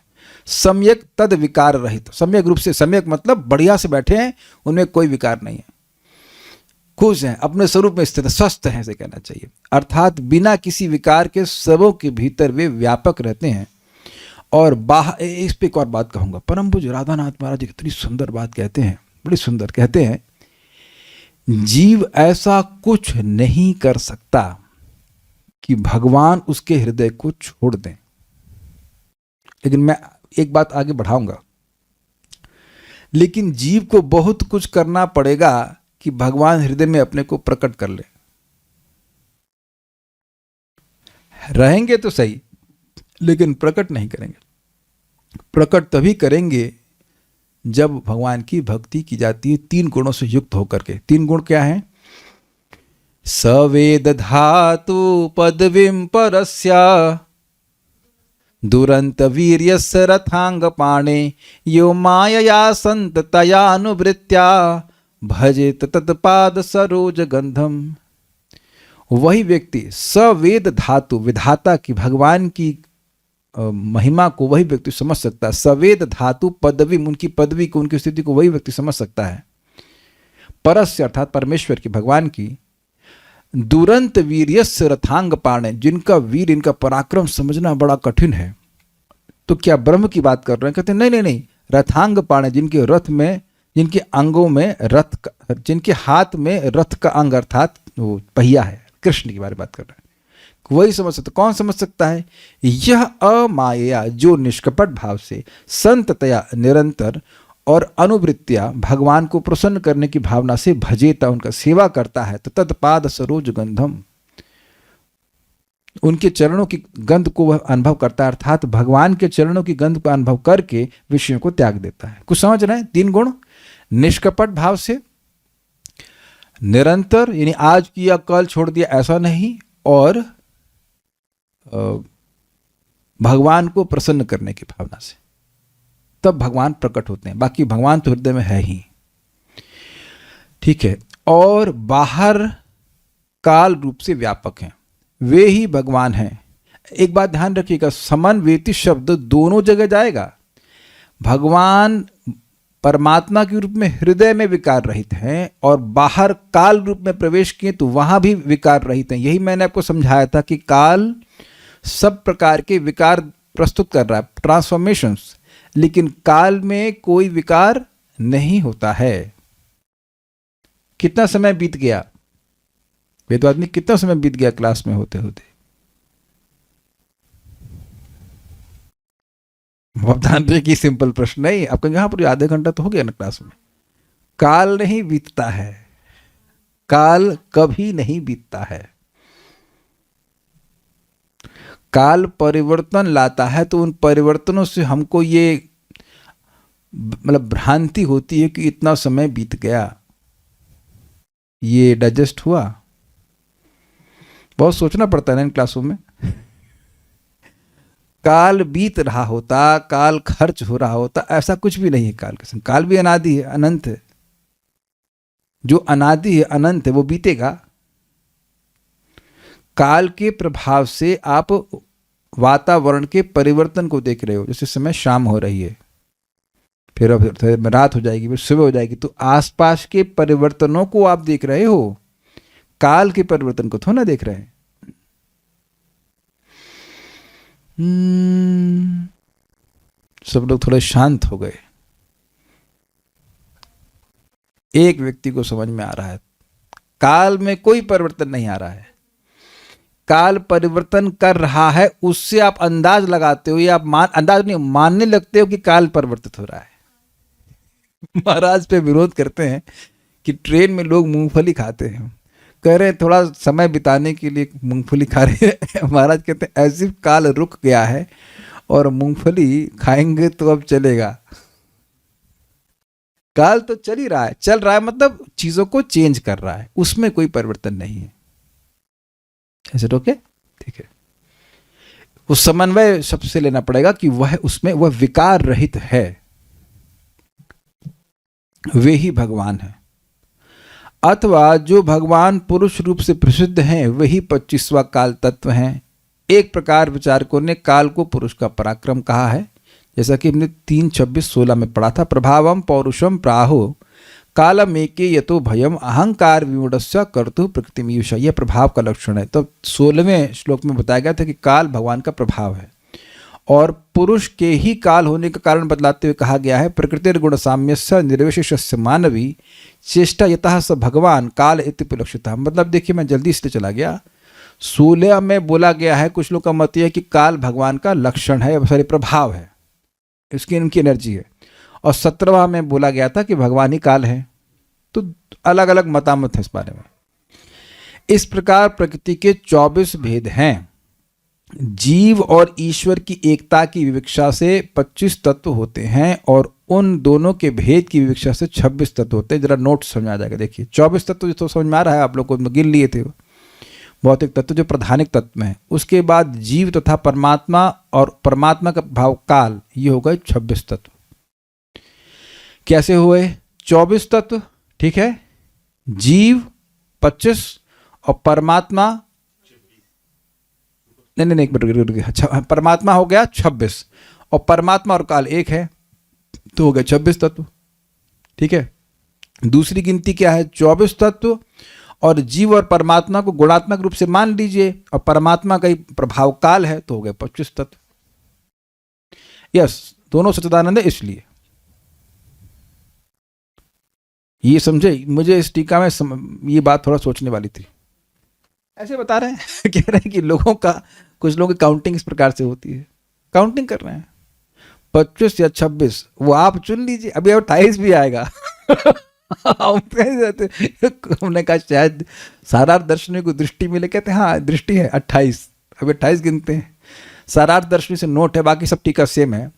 सम्यक तद विकार रहित, सम्यक रूप से, सम्यक मतलब बढ़िया से बैठे हैं, उनमें कोई विकार नहीं है, खुश हैं, अपने स्वरूप में स्थित, स्वस्थ हैं, ऐसे कहना चाहिए। अर्थात बिना किसी विकार के सबों के भीतर वे व्यापक रहते हैं। और बाहर, इस पे एक और बात कहूंगा, परम पूज्य राधानाथ महाराज इतनी सुंदर बात कहते हैं, बड़ी सुंदर कहते हैं, जीव ऐसा कुछ नहीं कर सकता कि भगवान उसके हृदय को छोड़ दें। लेकिन मैं एक बात आगे बढ़ाऊंगा, लेकिन जीव को बहुत कुछ करना पड़ेगा कि भगवान हृदय में अपने को प्रकट कर ले। रहेंगे तो सही, लेकिन प्रकट नहीं करेंगे। प्रकट तभी करेंगे जब भगवान की भक्ति की जाती है 3 गुणों से युक्त होकर के। 3 गुण क्या हैं? सवेद धातु पदवीं परस्या दुरंत वीर्यस्य रथांग पाणे यो मायया संततयानुवृत्त्या भजेत तत्पाद सरोज गंधम। वही व्यक्ति सवेद धातु, विधाता की, भगवान की महिमा को वही व्यक्ति समझ सकता है। सवेद धातु पदवी, उनकी पदवी को, उनकी स्थिति को वही व्यक्ति समझ सकता है। परस्य अर्थात परमेश्वर की, भगवान की। दुरंत वीर्यस्य रथांग पाणे, जिनका वीर, इनका पराक्रम समझना बड़ा कठिन है। तो क्या ब्रह्म की बात कर रहे हैं? कहते हैं नहीं नहीं, रथांग पाणे, जिनके रथ में, जिनके अंगों में रथ, जिनके हाथ में रथ का अंग अर्थात वो पहिया है, कृष्ण की बारे में बात कर रहे हैं। वही समझ सकता। कौन समझ सकता है? यह अमाया, जो निष्कपट भाव से, संततया निरंतर और अनुवृत्तिया भगवान को प्रसन्न करने की भावना से भजेता, उनका सेवा करता है। तो तत्पाद सरोज गंधम, उनके चरणों की गंध को वह अनुभव करता है, अर्थात भगवान के चरणों की गंध का अनुभव करके विषयों को त्याग देता है। कुछ समझ रहे हैं? 3 गुण, निष्कपट भाव से, निरंतर यानी आज किया कल छोड़ दिया ऐसा नहीं, और भगवान को प्रसन्न करने की भावना से, तब भगवान प्रकट होते हैं। बाकी भगवान तो हृदय में है ही, ठीक है। और बाहर काल रूप से व्यापक हैं, वे ही भगवान हैं। एक बात ध्यान रखिएगा, समन्वेति शब्द दोनों जगह जाएगा। भगवान परमात्मा के रूप में हृदय में विकार रहित हैं, और बाहर काल रूप में प्रवेश किए तो वहां भी विकार रहित हैं। यही मैंने आपको समझाया था कि काल सब प्रकार के विकार प्रस्तुत कर रहा है, ट्रांसफॉर्मेशंस, लेकिन काल में कोई विकार नहीं होता है। कितना समय बीत गया, वेद आदमी, कितना समय बीत गया क्लास में होते होते? ध्यान रखिए, सिंपल प्रश्न नहीं। आपका यहां पर आधे घंटा तो हो गया ना क्लास में। काल नहीं बीतता है, काल कभी नहीं बीतता है। काल परिवर्तन लाता है, तो उन परिवर्तनों से हमको ये मतलब भ्रांति होती है कि इतना समय बीत गया। ये डाइजेस्ट हुआ? बहुत सोचना पड़ता है ना इन क्लासों में। काल बीत रहा होता, काल खर्च हो रहा होता, ऐसा कुछ भी नहीं है काल के संग। काल भी अनादि है, अनंत है। जो अनादि है, अनंत है, वो बीतेगा। काल के प्रभाव से आप वातावरण के परिवर्तन को देख रहे हो। जैसे समय शाम हो रही है, फिर अब रात हो जाएगी, फिर सुबह हो जाएगी, तो आसपास के परिवर्तनों को आप देख रहे हो, काल के परिवर्तन को थोड़ा ना देख रहे हैं। सब लोग थोड़े शांत हो गए। एक व्यक्ति को समझ में आ रहा है, काल में कोई परिवर्तन नहीं आ रहा है। काल परिवर्तन कर रहा है, उससे आप अंदाज लगाते हो, या आप अंदाज नहीं, मानने लगते हो कि काल परिवर्तित हो रहा है। महाराज पे विरोध करते हैं कि ट्रेन में लोग मूंगफली खाते हैं, कह रहे हैं थोड़ा समय बिताने के लिए मूंगफली खा रहे हैं। महाराज कहते हैं ऐसी काल रुक गया है और मूंगफली खाएंगे तो अब चलेगा। काल तो चल ही रहा है, चल रहा है मतलब चीजों को चेंज कर रहा है, उसमें कोई परिवर्तन नहीं है। ऐसे ओके, ठीक है। उस समन्वय सबसे लेना पड़ेगा कि वह उसमें वह विकार रहित है, वे ही भगवान है। अथवा जो भगवान पुरुष रूप से प्रसिद्ध हैं वही 25वां काल तत्व हैं। एक प्रकार विचारकों ने काल को पुरुष का पराक्रम कहा है, जैसा कि हमने 3:26-16 में पढ़ा था। प्रभावम पौरुषम प्राहो कालम एके यतो भयम अहंकार विमूढ़स्य कर्तु प्रकृतिमीयुषा, यह प्रभाव का लक्षण है। तो 16वें श्लोक में बताया गया था कि काल भगवान का प्रभाव है, और पुरुष के ही काल होने का कारण बतलाते हुए कहा गया है प्रकृतिर्गुण साम्यस्य निर्विशेषस्य मानवी चेष्टा यतः स भगवान काल इति उपलक्षितः। मतलब देखिए, मैं जल्दी इसलिए चला गया, 16 में बोला गया है, कुछ लोग का मत यह है कि काल भगवान का लक्षण है, सॉरी प्रभाव है, इसकी इनकी एनर्जी है। और 17वां में बोला गया था कि भगवान ही काल है। तो अलग अलग मतामत है इस बारे में। इस प्रकार प्रकृति के 24 भेद हैं। जीव और ईश्वर की एकता की विवक्षा से 25 तत्व होते हैं और उन दोनों के भेद की विवक्षा से 26 तत्व होते हैं। जरा नोट समझ आ जाएगा। देखिए 24 तत्व जो समझ में आ रहा है आप लोग को, गिन लिए थे भौतिक तत्व जो प्रधानिक तत्व में है। उसके बाद जीव तथा परमात्मा और परमात्मा का भाव काल, ये हो गए 26 तत्व। कैसे हुए 24 तत्व? ठीक है, जीव 25 और परमात्मा, नहीं एक मिनट, अच्छा परमात्मा हो गया 26 और परमात्मा और काल एक है, तो हो गए 26 तत्व। ठीक है, दूसरी गिनती क्या है? 24 तत्व और जीव और परमात्मा को गुणात्मक रूप से मान लीजिए और परमात्मा का ही प्रभाव काल है, तो हो गए 25 तत्व। यस, दोनों सच्चिदानंद है इसलिए। ये समझे? मुझे इस टीका में ये बात थोड़ा सोचने वाली थी। ऐसे बता रहे हैं कह रहे हैं कि लोगों का, कुछ लोगों की काउंटिंग इस प्रकार से होती है, काउंटिंग कर रहे हैं 25 या 26, वो आप चुन लीजिए। अभी 28 भी आएगा हमने कहा शायद सारार्थ दर्शनी को दृष्टि मिले, कहते हैं हाँ दृष्टि है 28, अभी 28 गिनते हैं। सारार्थ दर्शनी से नोट है, बाकी सब टीका सेम है।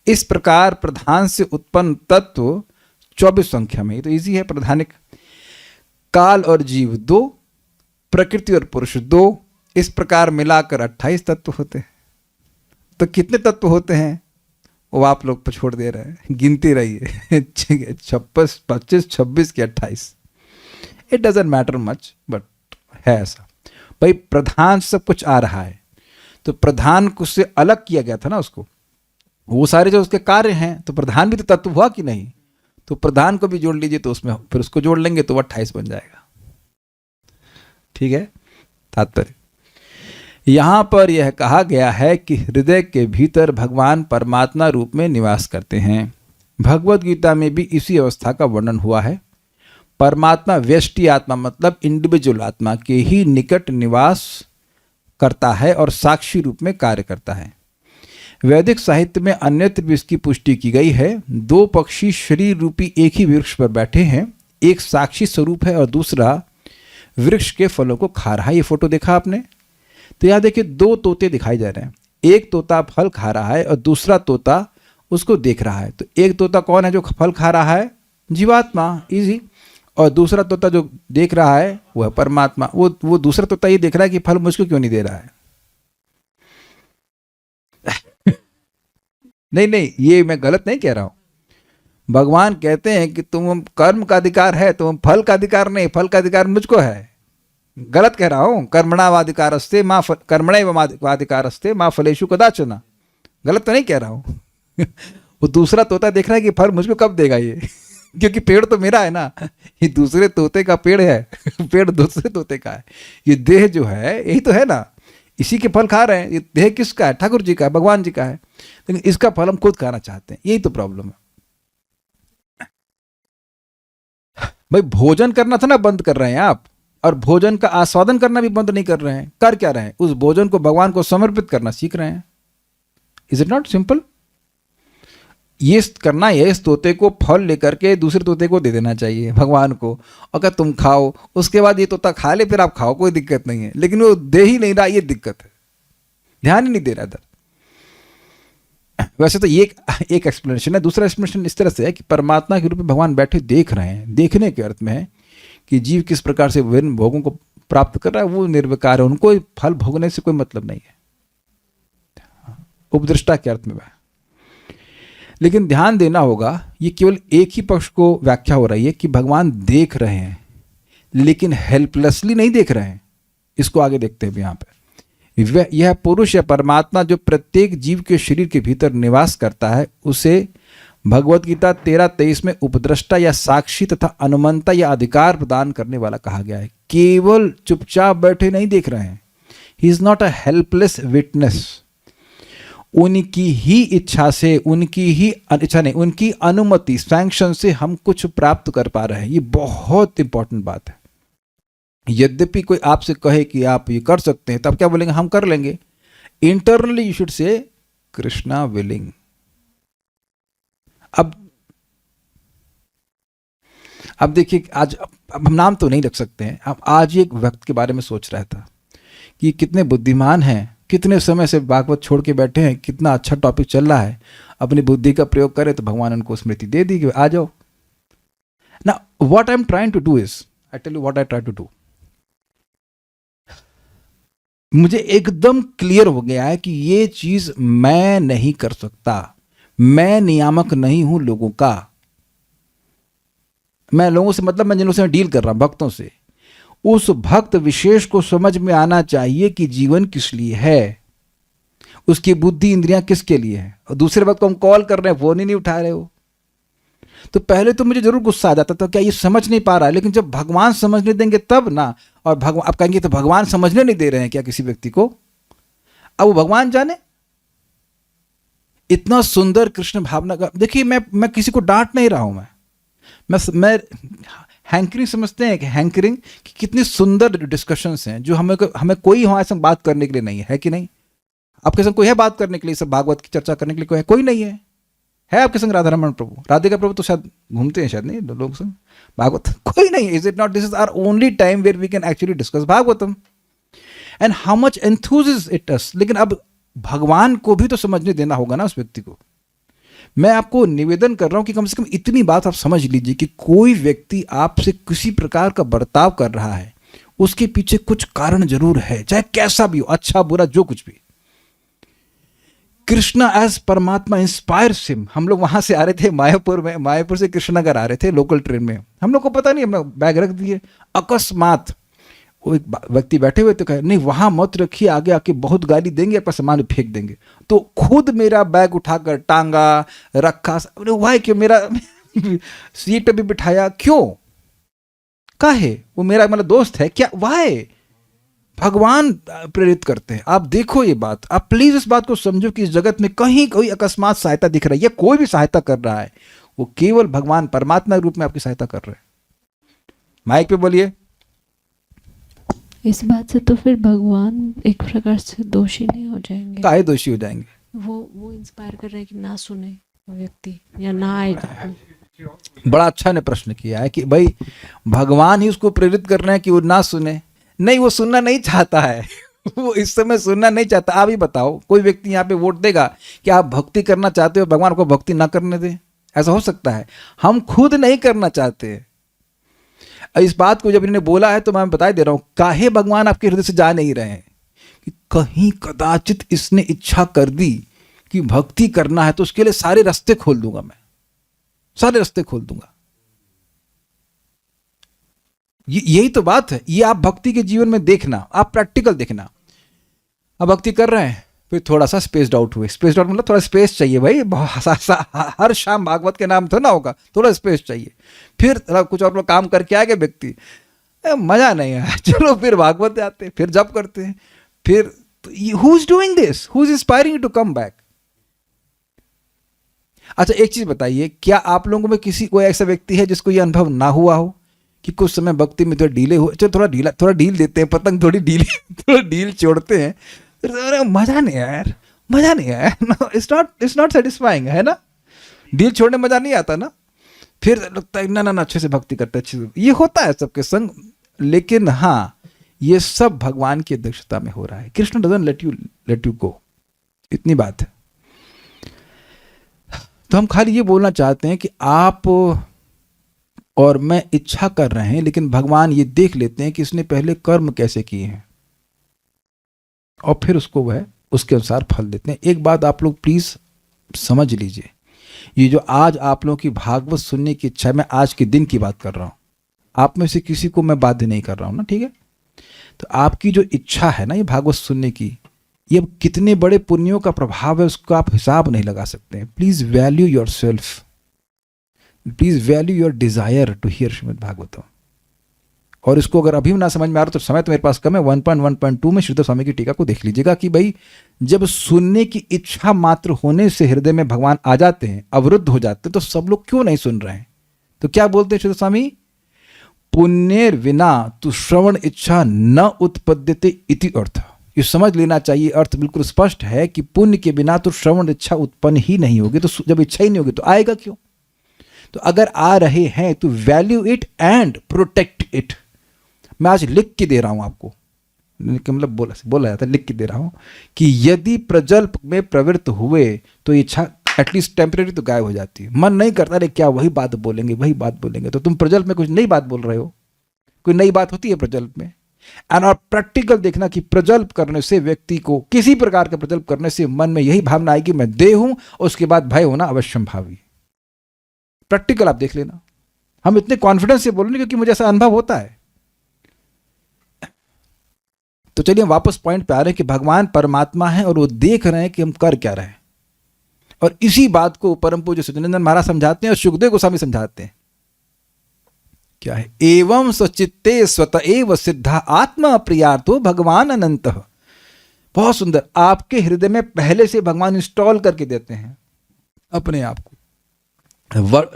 इस प्रकार प्रधान से उत्पन्न तत्व 24 संख्या में, ये तो इजी है। प्रधानिक काल और जीव 2, प्रकृति और पुरुष 2, इस प्रकार मिलाकर 28 तत्व होते हैं। तो कितने तत्व होते हैं वो आप लोग पर छोड़ दे रहे हैं, गिनती रहिए 26, 25, 26 के 28, it doesn't matter much, but है ऐसा। भाई प्रधान सब कुछ आ रहा है, तो प्रधान को से अलग किया गया था ना उसको, वो सारे जो उसके कार्य हैं, तो प्रधान भी तो तत्व हुआ कि नहीं? तो प्रधान को भी जोड़ लीजिए, तो उसमें फिर उसको जोड़ लेंगे तो 28 बन जाएगा। ठीक है, तात्पर्य यहां पर यह कहा गया है कि हृदय के भीतर भगवान परमात्मा रूप में निवास करते हैं। भगवत गीता में भी इसी अवस्था का वर्णन हुआ है। परमात्मा व्यष्टि आत्मा मतलब इंडिविजुअल आत्मा के ही निकट निवास करता है और साक्षी रूप में कार्य करता है। वैदिक साहित्य में अन्यत्र भी इसकी पुष्टि की गई है। 2 पक्षी शरीर रूपी एक ही वृक्ष पर बैठे हैं, एक साक्षी स्वरूप है और दूसरा वृक्ष के फलों को खा रहा है। ये फोटो देखा आपने? तो यहां देखिए 2 तोते दिखाई जा रहे हैं, एक तोता फल खा रहा है और दूसरा तोता उसको देख रहा है। तो एक तोता कौन है जो फल खा रहा है? जीवात्मा, इजी। और दूसरा तोता जो देख रहा है वह परमात्मा। वो दूसरा तोता ये देख रहा है कि फल मुझको क्यों नहीं दे रहा है। नहीं, ये मैं गलत नहीं कह रहा हूं। भगवान कहते हैं कि तुम कर्म का अधिकार है, तुम फल का अधिकार नहीं, फल का अधिकार मुझको है। गलत कह रहा हूं? कर्मणावाधिकारस्ते मां कर्मणैवाधिकारस्ते मां फलेषु कदाचन। गलत तो नहीं कह रहा हूं। वो दूसरा तोता देख रहा है कि फल मुझको कब देगा ये क्योंकि पेड़ तो मेरा है ना, ये दूसरे तोते का पेड़ है पेड़ दूसरे तोते का है। ये देह जो है यही तो है ना, इसी के फल खा रहे हैं। ये देह किसका है? ठाकुर जी का है, भगवान जी का है, लेकिन इसका फल हम खुद खाना चाहते हैं। यही तो प्रॉब्लम है भाई। भोजन करना था ना बंद कर रहे हैं आप, और भोजन का आस्वादन करना भी बंद नहीं कर रहे हैं। कर क्या रहे हैं? उस भोजन को भगवान को समर्पित करना सीख रहे हैं। Is it not simple? ये करना है, इस तोते को फल लेकर के दूसरे तोते को दे देना चाहिए भगवान को, अगर तुम खाओ, उसके बाद ये तोता खा ले, फिर आप खाओ, कोई दिक्कत नहीं है। लेकिन वो दे ही नहीं रहा, ये दिक्कत है, ध्यान ही नहीं दे रहा इधर। वैसे तो ये एक एक्सप्लेनेशन है। दूसरा एक्सप्लेनेशन इस तरह से है कि परमात्मा के रूप में भगवान बैठे देख रहे हैं। देखने के अर्थ में है कि जीव किस प्रकार से विभिन्न भोगों को प्राप्त कर रहा है, वो निर्विकार है, उनको फल भोगने से कोई मतलब नहीं है, उपदृष्टा के अर्थ में वह। लेकिन ध्यान देना होगा, ये केवल एक ही पक्ष को व्याख्या हो रही है कि भगवान देख रहे हैं, लेकिन हेल्पलेसली नहीं देख रहे हैं। इसको आगे देखते हैं यहाँ पे। यह पुरुष या परमात्मा जो प्रत्येक जीव के शरीर के भीतर निवास करता है, उसे भगवत गीता 13:23 में उपद्रष्टा या साक्षी तथा अनुमंता या अधिकार प्रदान करने वाला कहा गया है। केवल चुपचाप बैठे नहीं देख रहे हैं। He is not a helpless witness. उनकी ही इच्छा से, उनकी ही इच्छा नहीं, उनकी अनुमति, सैंक्शन से हम कुछ प्राप्त कर पा रहे हैं। ये बहुत इंपॉर्टेंट बात है। यद्यपि कोई आपसे कहे कि आप ये कर सकते हैं, तब क्या बोलेंगे? हम कर लेंगे। Internally you should say Krishna willing. अब देखिए, आज अब हम नाम तो नहीं रख सकते हैं। अब आज एक व्यक्ति के बारे में सोच रहा था कि कितने बुद्धिमान हैं, कितने समय से भागवत छोड़ के बैठे हैं, कितना अच्छा टॉपिक चल रहा है, अपनी बुद्धि का प्रयोग करें तो भगवान उनको स्मृति दे दी कि आ जाओ ना। What I am trying to do is, I tell you what I try to do. मुझे एकदम क्लियर हो गया है कि ये चीज मैं नहीं कर सकता। मैं नियामक नहीं हूं लोगों का। मैं लोगों से मतलब मैं जिन लोगों से डील कर रहा हूं, भक्तों से, उस भक्त विशेष को समझ में आना चाहिए कि जीवन किस लिए है, उसकी बुद्धि इंद्रियां किसके लिए है। और दूसरे वक्त को हम कॉल कर रहे हैं, फोन ही नहीं उठा रहे हो। तो पहले तो मुझे जरूर गुस्सा आ जाता था, क्या ये समझ नहीं पा रहा है। लेकिन जब भगवान समझने देंगे तब ना। और भगवान, आप कहेंगे तो भगवान समझने नहीं दे रहे हैं क्या किसी व्यक्ति को? अब वो भगवान जाने। इतना सुंदर कृष्ण भावना का, देखिए मैं किसी को डांट नहीं रहा हूं। मैं हैंकरिंग समझते हैं कि हैंकरिंग कि कितनी सुंदर डिस्कशंस हैं जो हमें कोई हमारे संग बात करने के लिए नहीं है कि नहीं? आपके संग कोई है बात करने के लिए, सब भागवत की चर्चा करने के लिए कोई नहीं है आपके संग? राधा रमन प्रभु, राधिका प्रभु तो शायद घूमते हैं, शायद नहीं लोग संग भागवत कोई नहीं। Is it not this is our only time where we can actually discuss Bhagavatam and how much enthusiasm it us. लेकिन अब भगवान को भी तो समझने देना होगा ना उस व्यक्ति को। मैं आपको निवेदन कर रहा हूं कि कम से कम इतनी बात आप समझ लीजिए कि कोई व्यक्ति आपसे किसी प्रकार का बर्ताव कर रहा है, उसके पीछे कुछ कारण जरूर है, चाहे कैसा भी हो, अच्छा बुरा जो कुछ भी। कृष्णा एज परमात्मा इंस्पायर्स हिम। हम लोग वहां से आ रहे थे मायापुर से कृष्णनगर आ रहे थे लोकल ट्रेन में। हम लोग को पता नहीं, हमने बैग रख दिए। अकस्मात वो एक व्यक्ति बैठे हुए तो कहे नहीं वहां मत रखिए, आगे आके बहुत गाली देंगे, आपका सामान फेंक देंगे। तो खुद मेरा बैग उठाकर टांगा रखा। वाह क्यों मेरा सीट पे भी बिठाया, क्यों? काहे? वो मेरा मतलब दोस्त है क्या? वाह, भगवान प्रेरित करते हैं। आप देखो ये बात, आप प्लीज इस बात को समझो कि इस जगत में कहीं कोई अकस्मात सहायता दिख रही है, कोई भी सहायता कर रहा है, वो केवल भगवान परमात्मा के रूप में आपकी सहायता कर रहे हैं। माइक पे बोलिए। इस बात से तो फिर भगवान एक प्रकार से दोषी नहीं हो जाएंगे? काहे दोषी हो जाएंगे? वो इंस्पायर कर रहे हैं कि ना सुने वो व्यक्ति या ना आए। बड़ा अच्छा ने प्रश्न किया है कि भाई भगवान ही उसको प्रेरित कर रहे हैं कि वो ना सुने। नहीं, वो सुनना नहीं चाहता है वो इस समय सुनना नहीं चाहता। आप ही बताओ, कोई व्यक्ति यहाँ पे वोट देगा कि आप भक्ति करना चाहते हो, भगवान को भक्ति ना करने दे? ऐसा हो सकता है? हम खुद नहीं करना चाहते। इस बात को जब इन्होंने बोला है तो मैं बता दे रहा हूं, काहे भगवान आपके हृदय से जा नहीं रहे हैं कि कहीं कदाचित इसने इच्छा कर दी कि भक्ति करना है तो उसके लिए सारे रास्ते खोल दूंगा, मैं सारे रास्ते खोल दूंगा। यही तो बात है। ये आप भक्ति के जीवन में देखना, आप प्रैक्टिकल देखना। अब भक्ति कर रहे हैं, फिर थोड़ा सा स्पेस्ड आउट हुए। स्पेस्ड आउट मतलब थोड़ा स्पेस चाहिए भाई। हर शाम भागवत के नाम तो ना होगा, थोड़ा स्पेस चाहिए। फिर कुछ और काम करके आ गए व्यक्ति, मजा नहीं है, चलो फिर भागवत आते हैं, फिर जप करते हैं। फिर who is doing this, who is inspiring to come back? अच्छा एक चीज बताइए, क्या आप लोगों में किसी कोई ऐसा व्यक्ति है जिसको यह अनुभव ना हुआ हो कि कुछ समय भक्ति में थोड़ा डीले हो? चलो थोड़ा ढील देते हैं, पतंग थोड़ी ढील छोड़ते हैं, मजा नहीं है यार, मजा नहीं है। इट्स नॉट सेटिस्फाइंग, है ना? डील छोड़ने मजा नहीं आता ना। फिर लगता है ना अच्छे से भक्ति करते हैं, अच्छे से। ये होता है सबके संग। लेकिन हाँ, ये सब भगवान की अध्यक्षता में हो रहा है। Krishna doesn't let you go, इतनी बात है। तो हम खाली ये बोलना चाहते हैं कि आप और मैं इच्छा कर रहे हैं, लेकिन भगवान ये देख लेते हैं कि इसने पहले कर्म कैसे किए हैं और फिर उसको वह उसके अनुसार फल देते हैं। एक बात आप लोग प्लीज समझ लीजिए, ये जो आज आप लोगों की भागवत सुनने की इच्छा है, मैं आज के दिन की बात कर रहा हूं, आप में से किसी को मैं बाध्य नहीं कर रहा हूं ना, ठीक है? तो आपकी जो इच्छा है ना ये भागवत सुनने की, ये कितने बड़े पुण्यों का प्रभाव है उसका आप हिसाब नहीं लगा सकते हैं। Please value yourself, please value your desire to hear Shrimad Bhagavatam. और इसको अगर अभी ना समझ में आ रहा तो समय तो मेरे पास कम है, 1.1.2 में श्रीधर स्वामी की टीका को देख लीजिएगा कि भाई जब सुनने की इच्छा मात्र होने से हृदय में भगवान आ जाते हैं, अवरुद्ध हो जाते हैं, तो सब लोग क्यों नहीं सुन रहे हैं? तो क्या बोलते हैं श्रीधर स्वामी? पुण्येर विना तु श्रवण इच्छा न उत्पद्यते इति अर्थ। ये समझ लेना चाहिए, अर्थ बिल्कुल स्पष्ट है कि पुण्य के बिना तो श्रवण इच्छा उत्पन्न ही नहीं होगी। तो जब इच्छा ही नहीं होगी तो आएगा क्यों? तो अगर आ रहे हैं तो value it and protect it. मैं आज लिख के दे रहा हूं आपको, मतलब बोला जाता है, लिख के दे रहा हूं कि यदि प्रजल्प में प्रवृत्त हुए तो इच्छा एटलीस्ट टेम्परेरी तो गायब हो जाती है। मन नहीं करता, अरे क्या वही बात बोलेंगे। तो तुम प्रजल्प में कुछ नई बात बोल रहे हो, कोई नई बात होती है प्रजल्प में। एंड और प्रैक्टिकल देखना कि प्रजल्प करने से व्यक्ति को, किसी प्रकार का प्रजल्प करने से मन में यही भावना आएगी मैं देह हूं, और उसके बाद भय होना अवश्यंभावी। प्रैक्टिकल आप देख लेना। हम इतने कॉन्फिडेंस से बोल रहे हैं क्योंकि मुझे ऐसा अनुभव होता है। तो चलिए वापस पॉइंट पे आ रहे हैं कि भगवान परमात्मा है और वो देख रहे हैं कि हम कर क्या रहे हैं। और इसी बात को परम पूज्य सच्चिदानंद महाराज समझाते हैं और सुखदेव गोस्वामी समझाते हैं। क्या है? एवं स्वचित्ते स्वत एव सिद्धा आत्मा प्रियार्थो भगवान अनंत। बहुत सुंदर। आपके हृदय में पहले से भगवान इंस्टॉल करके देते हैं अपने आप को।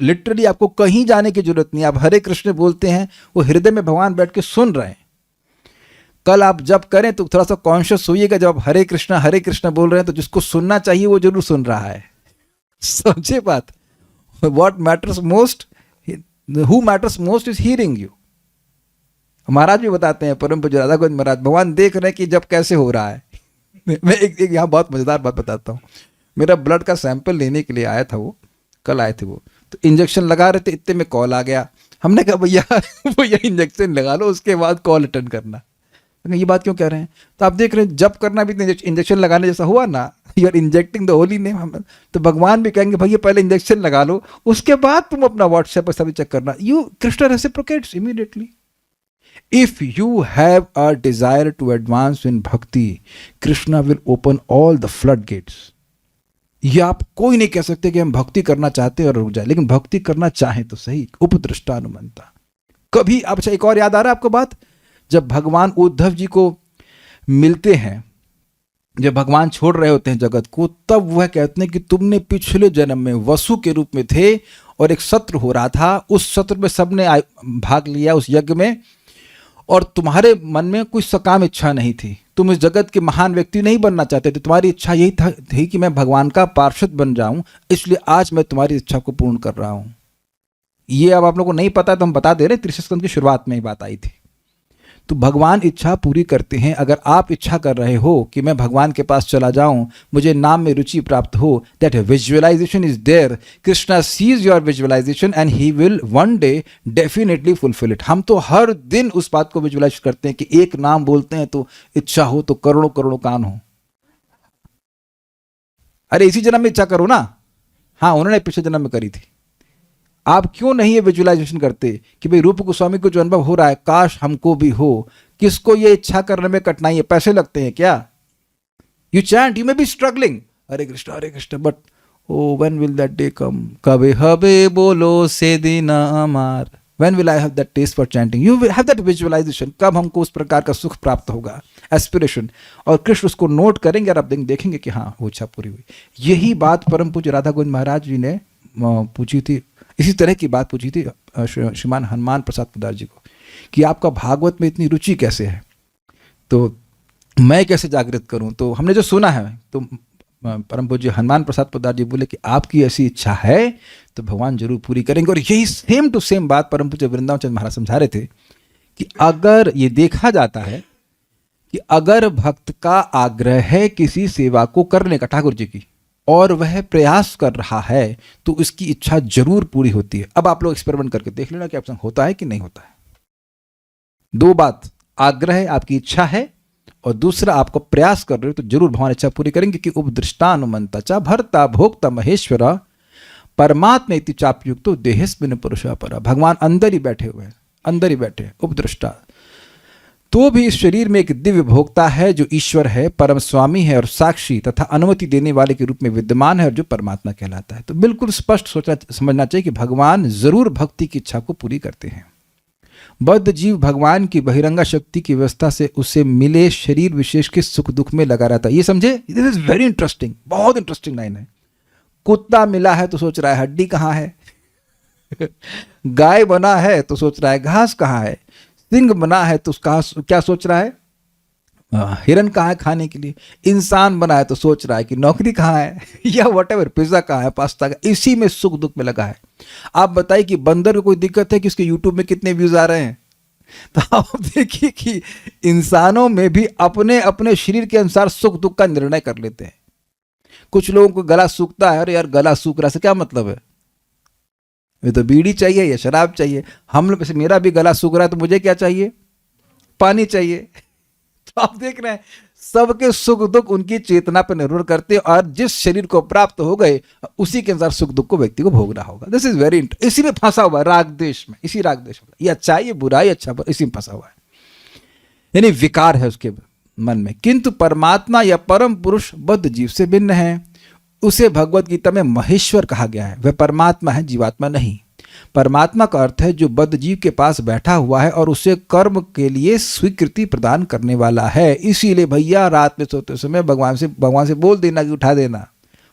लिटरली आपको कहीं जाने की जरूरत नहीं। आप हरे कृष्ण बोलते हैं, वो हृदय में भगवान बैठ के सुन रहे हैं। कल आप जब करें तो थोड़ा सा कॉन्शियस होइएगा, जब आप हरे कृष्ण बोल रहे हैं तो जिसको सुनना चाहिए वो जरूर सुन रहा है। समझे बात? What matters most, who matters most is hearing you. महाराज भी बताते हैं, परम पूज्य राधा गोविंद महाराज, भगवान देख रहे हैं कि जब कैसे हो रहा है। मैं एक यहाँ बहुत मजेदार बात बताता हूँ। मेरा ब्लड का सैंपल लेने के लिए आया था, वो कल आए थे। वो तो इंजेक्शन लगा रहे थे, इतने में कॉल आ गया। हमने कहा भैया इंजेक्शन लगा लो, उसके बाद कॉल अटेंड करना। ये बात क्यों कह रहे हैं? तो आप देख रहे हैं जब करना भी इंजेक्शन लगाने जैसा हुआ ना, you are injecting the holy name. तो भगवान भी कहेंगे भैया पहले इंजेक्शन लगा लो, उसके बाद तुम अपना व्हाट्सएप पर सभी चेक करना। You Krishna reciprocates immediately. If you have a desire to advance in bhakti, Krishna will open all the flood gates. ये आप कोई नहीं कह सकते कि हम भक्ति करना चाहते हैं और रुक जाए, लेकिन भक्ति करना चाहें तो सही। उपदृष्टानुमंता। कभी आप, अच्छा एक और याद आ रहा है आपको बात, जब भगवान उद्धव जी को मिलते हैं, जब भगवान छोड़ रहे होते हैं जगत को, तब वह कहते हैं कि तुमने पिछले जन्म में वसु के रूप में थे और एक सत्र हो रहा था, उस सत्र में सबने भाग लिया उस यज्ञ में, और तुम्हारे मन में कोई सकाम इच्छा नहीं थी, तुम इस जगत के महान व्यक्ति नहीं बनना चाहते थे, तुम्हारी इच्छा यही थी कि मैं भगवान का पार्षद बन जाऊं, इसलिए आज मैं तुम्हारी इच्छा को पूर्ण कर रहा हूं। ये अब आप लोगों को नहीं पता तो हम बता दे रहे, त्रिशत स्कंद की शुरुआत में ही बात आई थी। तो भगवान इच्छा पूरी करते हैं। अगर आप इच्छा कर रहे हो कि मैं भगवान के पास चला जाऊं, मुझे नाम में रुचि प्राप्त हो, that visualisation is there. Krishna sees your visualisation and he will one day definitely fulfil it. हम तो हर दिन उस बात को विजुअलाइज करते हैं कि एक नाम बोलते हैं तो इच्छा हो तो करोड़ों करोड़ों कान हो। अरे इसी जन्म में इच्छा करो ना। हाँ, उन्होंने पिछले जन्म में करी थी। आप क्यों नहीं ये विजुअलाइजेशन करते कि भाई रूप गोस्वामी को जो अनुभव हो रहा है काश हमको भी हो। किसको ये इच्छा करने में कठिनाई है? पैसे लगते हैं क्या? You chant, you may be struggling, Hare Krishna, but oh when will that day come? कबे हबे बोलो से दिन अमार। When will I have that taste for chanting? You will have that visualisation. कब हमको उस प्रकार का सुख प्राप्त होगा, एस्पिरेशन। और कृष्ण उसको नोट करेंगे और आप देखेंगे कि हाँ वो इच्छा पूरी हुई। यही बात परम पूज्य राधा गोविंद महाराज जी ने पूछी थी, इसी तरह की बात पूछी थी श्रीमान हनुमान प्रसाद पोद्दार जी को कि आपका भागवत में इतनी रुचि कैसे है, तो मैं कैसे जागृत करूं? तो हमने जो सुना है, तो परम पूज्य हनुमान प्रसाद पोद्दार जी बोले कि आपकी ऐसी इच्छा है तो भगवान जरूर पूरी करेंगे। और यही सेम टू सेम बात परम पूज्य वृंदावन चंद्र महाराज समझा रहे थे कि अगर ये देखा जाता है कि अगर भक्त का आग्रह है किसी सेवा को करने का ठाकुर जी की, और वह प्रयास कर रहा है, तो उसकी इच्छा जरूर पूरी होती है। अब आप लोग एक्सपेरिमेंट करके देख लेना कि आपसे होता है कि नहीं होता है। दो बात, आग्रह है, आपकी इच्छा है, और दूसरा आपको प्रयास कर रहे हो तो जरूर भगवान इच्छा पूरी करेंगे। कि उपदृष्टानुमंता च भर्ता भोक्ता महेश्वरा परमात्मा इति चापयुक्तो देहस्मिन् पुरुषः परः। भगवान अंदर ही बैठे हुए हैं, अंदर ही बैठे, उपदृष्टा। तो भी इस शरीर में एक दिव्य भोक्ता है जो ईश्वर है, परम स्वामी है और साक्षी तथा अनुमति देने वाले के रूप में विद्यमान है और जो परमात्मा कहलाता है। तो बिल्कुल स्पष्ट समझना चाहिए कि भगवान जरूर भक्ति की इच्छा को पूरी करते हैं। बद्ध जीव भगवान की बहिरंगा शक्ति की व्यवस्था से उसे मिले शरीर विशेष के सुख दुख में लगा रहता है। ये समझे? दिस इज वेरी इंटरेस्टिंग, बहुत इंटरेस्टिंग लाइन है। कुत्ता मिला है तो सोच रहा है हड्डी कहाँ है। गाय बना है तो सोच रहा है घास कहाँ है, सिंह बना है तो उसका क्या सोच रहा है, हिरन कहाँ है खाने के लिए, इंसान बना है तो सोच रहा है कि नौकरी कहाँ है या व्हाटएवर, पिज्जा कहाँ है, पास्ता का, इसी में सुख दुख में लगा है। आप बताइए कि बंदर को कोई दिक्कत है कि उसके यूट्यूब में कितने व्यूज आ रहे हैं? तो आप देखिए कि इंसानों में भी अपने अपने शरीर के अनुसार सुख दुख का निर्णय कर लेते हैं। कुछ लोगों को गला सूखता है, अरे यार गला सूख रहा है, से क्या मतलब है, ये तो बीड़ी चाहिए या शराब चाहिए। हम लोग, मेरा भी गला सूख रहा है तो मुझे क्या चाहिए, पानी चाहिए। तो आप देख रहे हैं सबके सुख दुख उनकी चेतना पर निर्भर करते हैं, और जिस शरीर को प्राप्त हो गए उसी के अनुसार सुख दुख को व्यक्ति को भोगना होगा। दिस इज वेरी इसी में फंसा हुआ है, राग देश में, इसी राग देश में, ये अच्छा है ये बुरा है, अच्छा इसी में फंसा हुआ है, यानी विकार है उसके मन में। किंतु परमात्मा या परम पुरुष बद्ध जीव से भिन्न है, उसे भगवत गीता में महेश्वर कहा गया है। वह परमात्मा है, जीवात्मा नहीं। परमात्मा का अर्थ है जो बद्ध जीव के पास बैठा हुआ है और उसे कर्म के लिए स्वीकृति प्रदान करने वाला है। इसीलिए भैया रात में सोते समय भगवान से बोल देना कि उठा देना,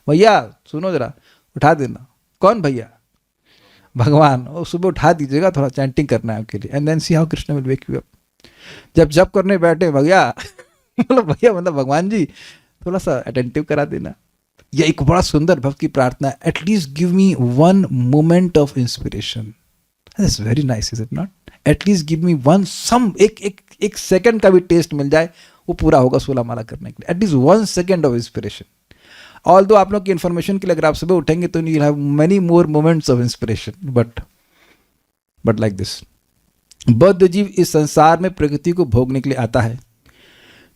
भैया सुनो जरा उठा देना। कौन भैया? भगवान। और सुबह उठा दीजिएगा, थोड़ा चैंटिंग करना है आपके लिए, and then see how Krishna will wake you up. जब करने बैठे भैया मतलब भैया मतलब भगवान जी थोड़ा सा अटेंटिव करा देना। यह एक बड़ा सुंदर भक्त की प्रार्थना है, at least give me one moment of inspiration. That's very nice, is it not? At least give me one some एक सेकंड का भी टेस्ट मिल जाए, वो पूरा होगा 16 माला करने के लिए। At least 1 second of inspiration. All दो आप लोग की इन्फॉर्मेशन के लिए अगर आप सुबह उठेंगे तो you have many more moments of inspiration, but like this. बद्ध जीव इस संसार में प्रकृति को भोगने के लिए आता है।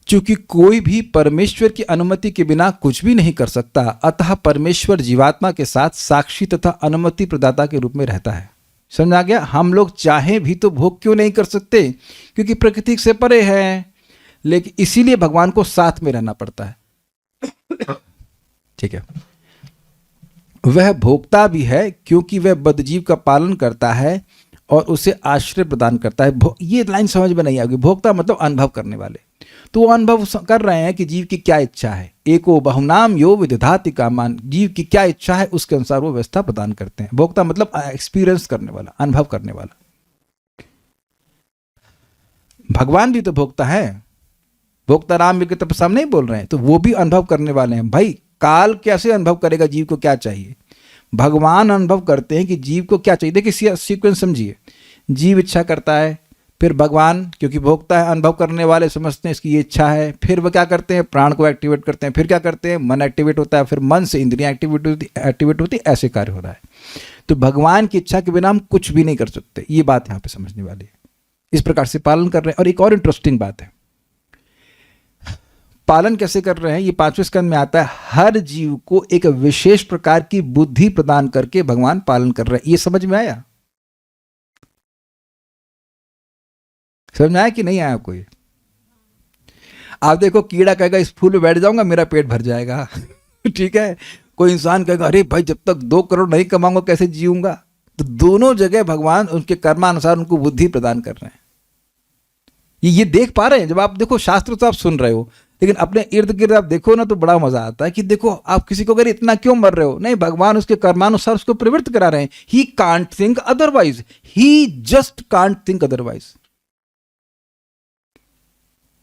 चूंकि कोई भी परमेश्वर की अनुमति के बिना कुछ भी नहीं कर सकता, अतः परमेश्वर जीवात्मा के साथ साक्षी तथा अनुमति प्रदाता के रूप में रहता है। समझ आ गया? हम लोग चाहे भी तो भोग क्यों नहीं कर सकते? क्योंकि प्रकृति से परे है, लेकिन इसीलिए भगवान को साथ में रहना पड़ता है। ठीक है, वह भोक्ता भी है क्योंकि वह बद्धजीव का पालन करता है और उसे आश्रय प्रदान करता है। ये लाइन समझ में नहीं आएगी। भोक्ता मतलब अनुभव करने वाले, तो वो अनुभव कर रहे हैं कि जीव की क्या इच्छा है। एको बहुनाम यो विदधाति कामान, जीव की क्या इच्छा है उसके अनुसार वो व्यवस्था प्रदान करते हैं। भोक्ता मतलब एक्सपीरियंस करने वाला, अनुभव करने वाला। भगवान भी तो भोक्ता है, भोक्ता राम भी तपस्या नहीं बोल रहे हैं, तो वो भी अनुभव करने वाले हैं। भाई काल कैसे अनुभव करेगा जीव को क्या चाहिए? भगवान अनुभव करते हैं कि जीव को क्या चाहिए। देखिए सीक्वेंस समझिए, जीव इच्छा करता है, फिर भगवान क्योंकि भोक्ता है, अनुभव करने वाले समझते हैं इसकी ये इच्छा है, फिर वो क्या करते हैं, प्राण को एक्टिवेट करते हैं, फिर क्या करते हैं, मन एक्टिवेट होता है, फिर मन से इंद्रियां एक्टिवेट होती, ऐसे कार्य हो रहा है। तो भगवान की इच्छा के बिना हम कुछ भी नहीं कर सकते, ये बात यहाँ पे समझने वाली है। इस प्रकार से पालन कर रहे हैं। और एक और इंटरेस्टिंग बात है, पालन कैसे कर रहे हैं, ये 5वें स्कंद में आता है। हर जीव को एक विशेष प्रकार की बुद्धि प्रदान करके भगवान पालन कर रहे हैं। ये समझ में आया? समझ में आया कि नहीं आया? कोई आप देखो, कीड़ा कहेगा इस फूल में बैठ जाऊंगा मेरा पेट भर जाएगा। ठीक है, कोई इंसान कहेगा अरे भाई जब तक 2 करोड़ नहीं कमाऊंगा कैसे जीऊंगा। तो दोनों जगह भगवान उनके कर्मानुसार उनको बुद्धि प्रदान कर रहे हैं। ये देख पा रहे हैं। जब आप देखो शास्त्र तो आप सुन रहे हो, लेकिन अपने इर्द गिर्द आप देखो ना तो बड़ा मजा आता है कि देखो आप किसी को अगर इतना क्यों मर रहे हो, नहीं भगवान उसके कर्मानुसार उसको प्रवृत्त करा रहे हैं। He can't think otherwise, he just can't think otherwise.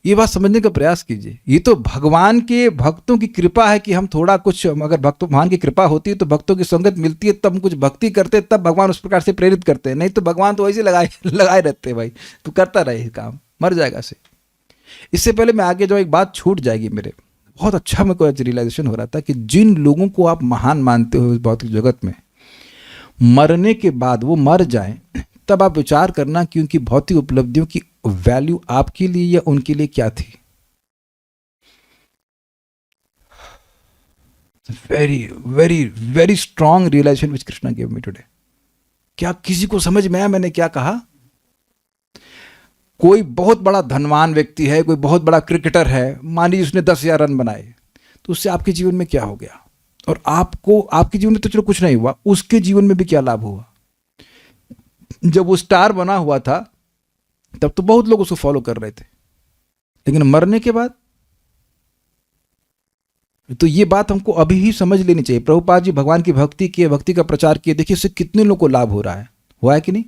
ये बात समझने का प्रयास कीजिए। ये तो भगवान के भक्तों की कृपा है कि हम थोड़ा कुछ, अगर भगवान की कृपा होती है तो भक्तों की संगत मिलती है, तब हम कुछ भक्ति करते हैं, तब भगवान उस प्रकार से प्रेरित करते हैं। नहीं तो भगवान तो वैसे लगाए रहते हैं, भाई तू करता रहे काम, मर जाएगा से। इससे पहले मैं आगे जो एक बात छूट जाएगी मेरे, बहुत अच्छा मेरे को रियलाइजेशन हो रहा था कि जिन लोगों को आप महान मानते हो इस भौतिक जगत में, मरने के बाद वो मर जाएं, तब आप विचार करना कि उनकी भौतिक उपलब्धियों की वैल्यू आपके लिए या उनके लिए क्या थी। Very very very strong realisation which Krishna give me today. क्या किसी को समझ में आया मैंने क्या कहा? कोई बहुत बड़ा धनवान व्यक्ति है, कोई बहुत बड़ा क्रिकेटर है, मान लीजिए उसने 10,000 रन बनाए, तो उससे आपके जीवन में क्या हो गया? और आपको, आपके जीवन में तो चलो कुछ नहीं हुआ, उसके जीवन में भी क्या लाभ हुआ? जब वो स्टार बना हुआ था तब तो बहुत लोग उसको फॉलो कर रहे थे, लेकिन मरने के बाद तो ये बात हमको अभी ही समझ लेनी चाहिए। प्रभुपाद जी भगवान की भक्ति का प्रचार किए, देखिए इससे कितने लोगों को लाभ हो रहा है। हुआ है कि नहीं?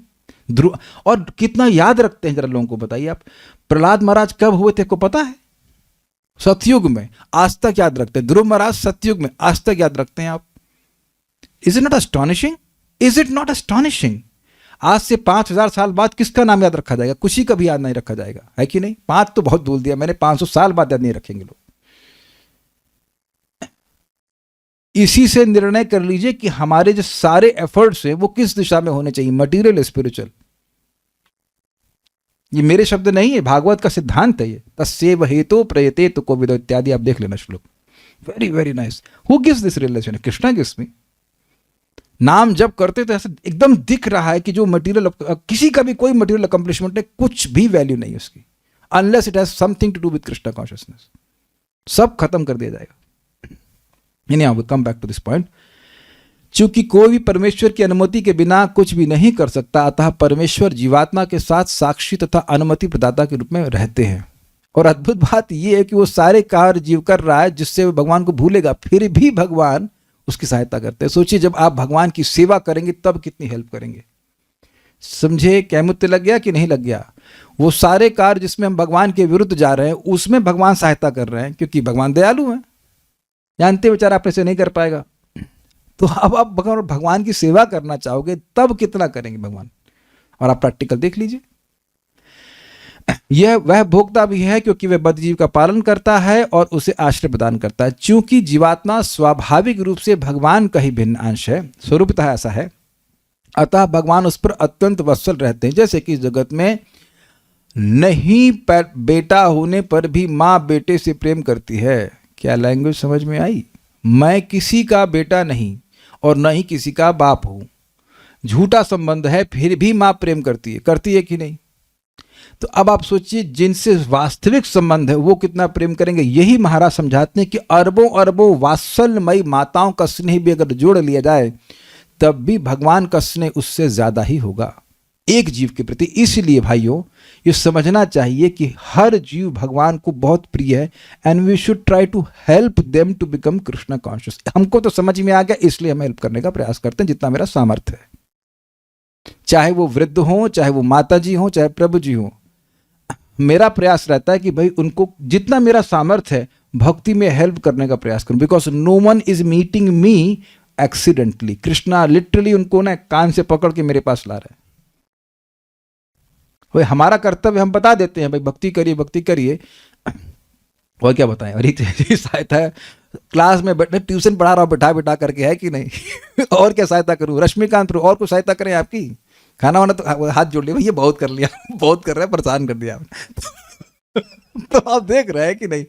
ध्रुव, और कितना याद रखते हैं जरा लोगों को बताइए आप। प्रहलाद महाराज कब हुए थे को पता है? सतयुग में, आज तक याद रखते हैं। ध्रुव महाराज सतयुग में, आज तक याद रखते हैं आप। Is it not astonishing? Is it not astonishing? आज से 5000 साल बाद किसका नाम याद रखा जाएगा? किसी का भी याद नहीं रखा जाएगा, है कि नहीं? 5 तो बहुत बोल दिया मैंने, 500 साल बाद याद नहीं रखेंगे लोग। इसी से निर्णय कर लीजिए कि हमारे जो सारे एफर्ट्स हैं वो किस दिशा में होने चाहिए, मटीरियल स्पिरिचुअल। ये मेरे शब्द नहीं है, भागवत का सिद्धांत है ये। तस्यैव हेतो प्रयते तो कोविदो इत्यादि, आप देख लेना श्लोक। Very very nice. Who gives this relation? Krishna gives me. नाम जब करते तो ऐसा एकदम दिख रहा है कि जो मटेरियल, किसी का भी कोई मटेरियल अकम्प्लिशमेंट है, कुछ भी वैल्यू नहीं है उसकी, unless it has something to do with Krishna consciousness. सब खत्म कर दिया जाएगा। I will come back to this point. चूंकि कोई भी परमेश्वर की अनुमति के बिना कुछ भी नहीं कर सकता, अतः परमेश्वर जीवात्मा के साथ साक्षी तथा अनुमति प्रदाता के रूप में रहते हैं। और अद्भुत बात यह है कि वो सारे कार्य जीव कर रहा है जिससे वो भगवान को भूलेगा, फिर भी भगवान उसकी सहायता करते हैं। सोचिए, जब आप भगवान की सेवा करेंगे तब कितनी हेल्प करेंगे। समझे? कैमुत्य लग गया कि नहीं लग गया? वो सारे कार्य जिसमें हम भगवान के विरुद्ध जा रहे हैं, उसमें भगवान सहायता कर रहे हैं, क्योंकि भगवान दयालु हैं। जानते बेचारा अपने से नहीं कर पाएगा। तो अब आप भगवान की सेवा करना चाहोगे तब कितना करेंगे भगवान? और आप प्रैक्टिकल देख लीजिए। यह वह भोक्ता भी है क्योंकि वह बद्धजीव का पालन करता है और उसे आश्रय प्रदान करता है। चूंकि जीवात्मा स्वाभाविक रूप से भगवान का ही भिन्न अंश है, स्वरूपतः ऐसा है, अतः भगवान उस पर अत्यंत वत्सल रहते हैं। जैसे कि जगत में नहीं बेटा होने पर भी माँ बेटे से प्रेम करती है। क्या लैंग्वेज समझ में आई? मैं किसी का बेटा नहीं और न ही किसी का बाप हूं, झूठा संबंध है, फिर भी माँ प्रेम करती है कि नहीं? तो अब आप सोचिए, जिनसे वास्तविक संबंध है वो कितना प्रेम करेंगे। यही महाराज समझाते हैं कि अरबों अरबों वात्सल्यमयी माताओं का स्नेह भी अगर जोड़ लिया जाए तब भी भगवान का स्नेह उससे ज्यादा ही होगा एक जीव के प्रति। इसलिए भाइयों, ये समझना चाहिए कि हर जीव भगवान को बहुत प्रिय है, and we should try to help them to become Krishna conscious. हमको तो समझ में आ गया, इसलिए हम हेल्प करने का प्रयास करते हैं जितना मेरा सामर्थ्य है। चाहे वो वृद्ध हो, चाहे वो माता जी हो, चाहे प्रभु जी हो, मेरा प्रयास रहता है कि भाई उनको जितना मेरा सामर्थ्य है भक्ति में हेल्प करने का प्रयास करूं। Because no one is meeting me accidentally. Krishna literally उनको ना कान से पकड़ के मेरे पास ला रहे हैं। भाई हमारा कर्तव्य हम बता देते हैं, भाई भक्ति करिए भक्ति करिए, और क्या बताएं। और ये सहायता है, क्लास में बैठे ट्यूशन पढ़ा रहा हूं बैठा बैठा करके, है कि नहीं? और क्या सहायता करूं? रश्मिकांत और कुछ सहायता करें आपकी? खाना वाना तो हाथ जोड़ लिया, भैया बहुत कर लिया, बहुत कर रहा है, परेशान कर दिया तो आप देख रहे हैं कि नहीं?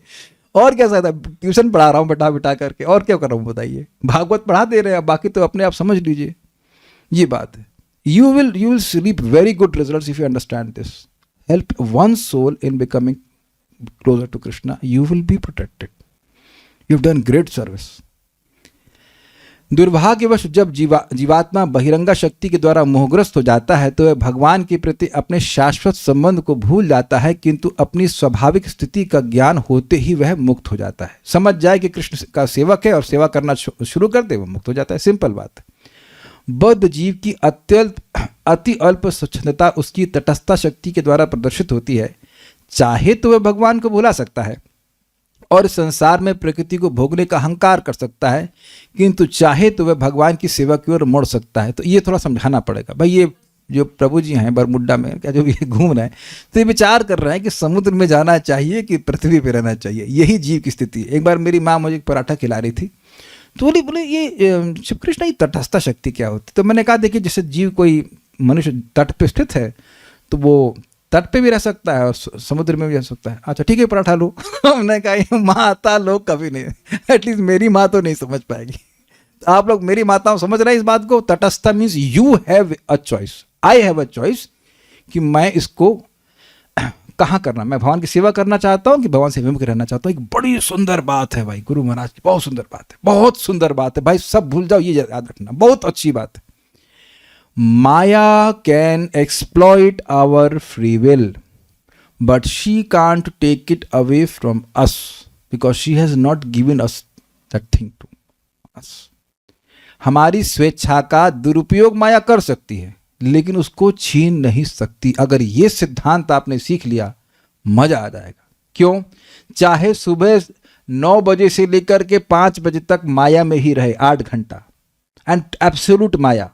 और क्या सहायता? ट्यूशन पढ़ा रहा हूँ बैठा बैठा करके, और क्या कर रहा हूँ बताइए? भागवत पढ़ा दे रहे हैं, बाकी तो अपने आप समझ लीजिए। ये बात है। You will reap very good results if you understand this. Help one soul in becoming closer to Krishna. You will be protected. You've done great service. दुर्भाग्यवश जब जीवात्मा बहिरंगा शक्ति के द्वारा मोहग्रस्त हो जाता है तो वह भगवान के प्रति अपने शाश्वत संबंध को भूल जाता है, किंतु अपनी स्वाभाविक स्थिति का ज्ञान होते ही वह मुक्त हो जाता है। समझ जाए कि कृष्ण का सेवक है और सेवा करना शुरू कर दे, वह मुक्त हो जाता है। सिंपल बात है। बद्ध जीव की अति अल्प स्वच्छंदता उसकी तटस्थता शक्ति के द्वारा प्रदर्शित होती है। चाहे तो वह भगवान को भुला सकता है और संसार में प्रकृति को भोगने का अहंकार कर सकता है, किंतु चाहे तो वह भगवान की सेवा की ओर मुड़ सकता है। तो ये थोड़ा समझाना पड़ेगा भाई। ये जो प्रभु जी हैं बरमुड्डा में, क्या जो ये घूम रहे हैं, तो ये विचार कर रहे हैं कि समुद्र में जाना चाहिए कि पृथ्वी पर रहना चाहिए। यही जीव की स्थिति है। एक बार मेरी माँ मुझे पराठा खिला रही थी, तो बोले ये शिव कृष्ण, ये तटस्थता शक्ति क्या होती? तो मैंने कहा देखिए, जैसे जीव कोई मनुष्य तट पे स्थित है तो वो तट पे भी रह सकता है और समुद्र में भी रह सकता है। अच्छा ठीक है, पराठा लो। हमने कहा माता लोग कभी नहीं, एटलीस्ट मेरी माँ तो नहीं समझ पाएगी। आप लोग मेरी माताओं समझ रहे हैं इस बात को? तटस्थता means you have a choice, I have a choice कि मैं इसको कहाँ करना। मैं भगवान की सेवा करना चाहता हूँ कि भगवान से विमुख रहना चाहता हूँ। एक बड़ी सुंदर बात है भाई, गुरु महाराज की बहुत सुंदर बात है, बहुत सुंदर बात है भाई। सब भूल जाओ, ये याद रखना, बहुत अच्छी बात है। Maya can exploit our free will but she can't take it away from us because she has not given us that thing to us. हमारी स्वेच्छा का दुरुपयोग माया कर सकती है, लेकिन उसको छीन नहीं सकती। अगर ये सिद्धांत आपने सीख लिया, मजा आ जाएगा। क्यों? चाहे सुबह 9 बजे से लेकर के 5 बजे तक माया में ही रहे, 8 घंटा, एंड एब्सोल्यूट माया,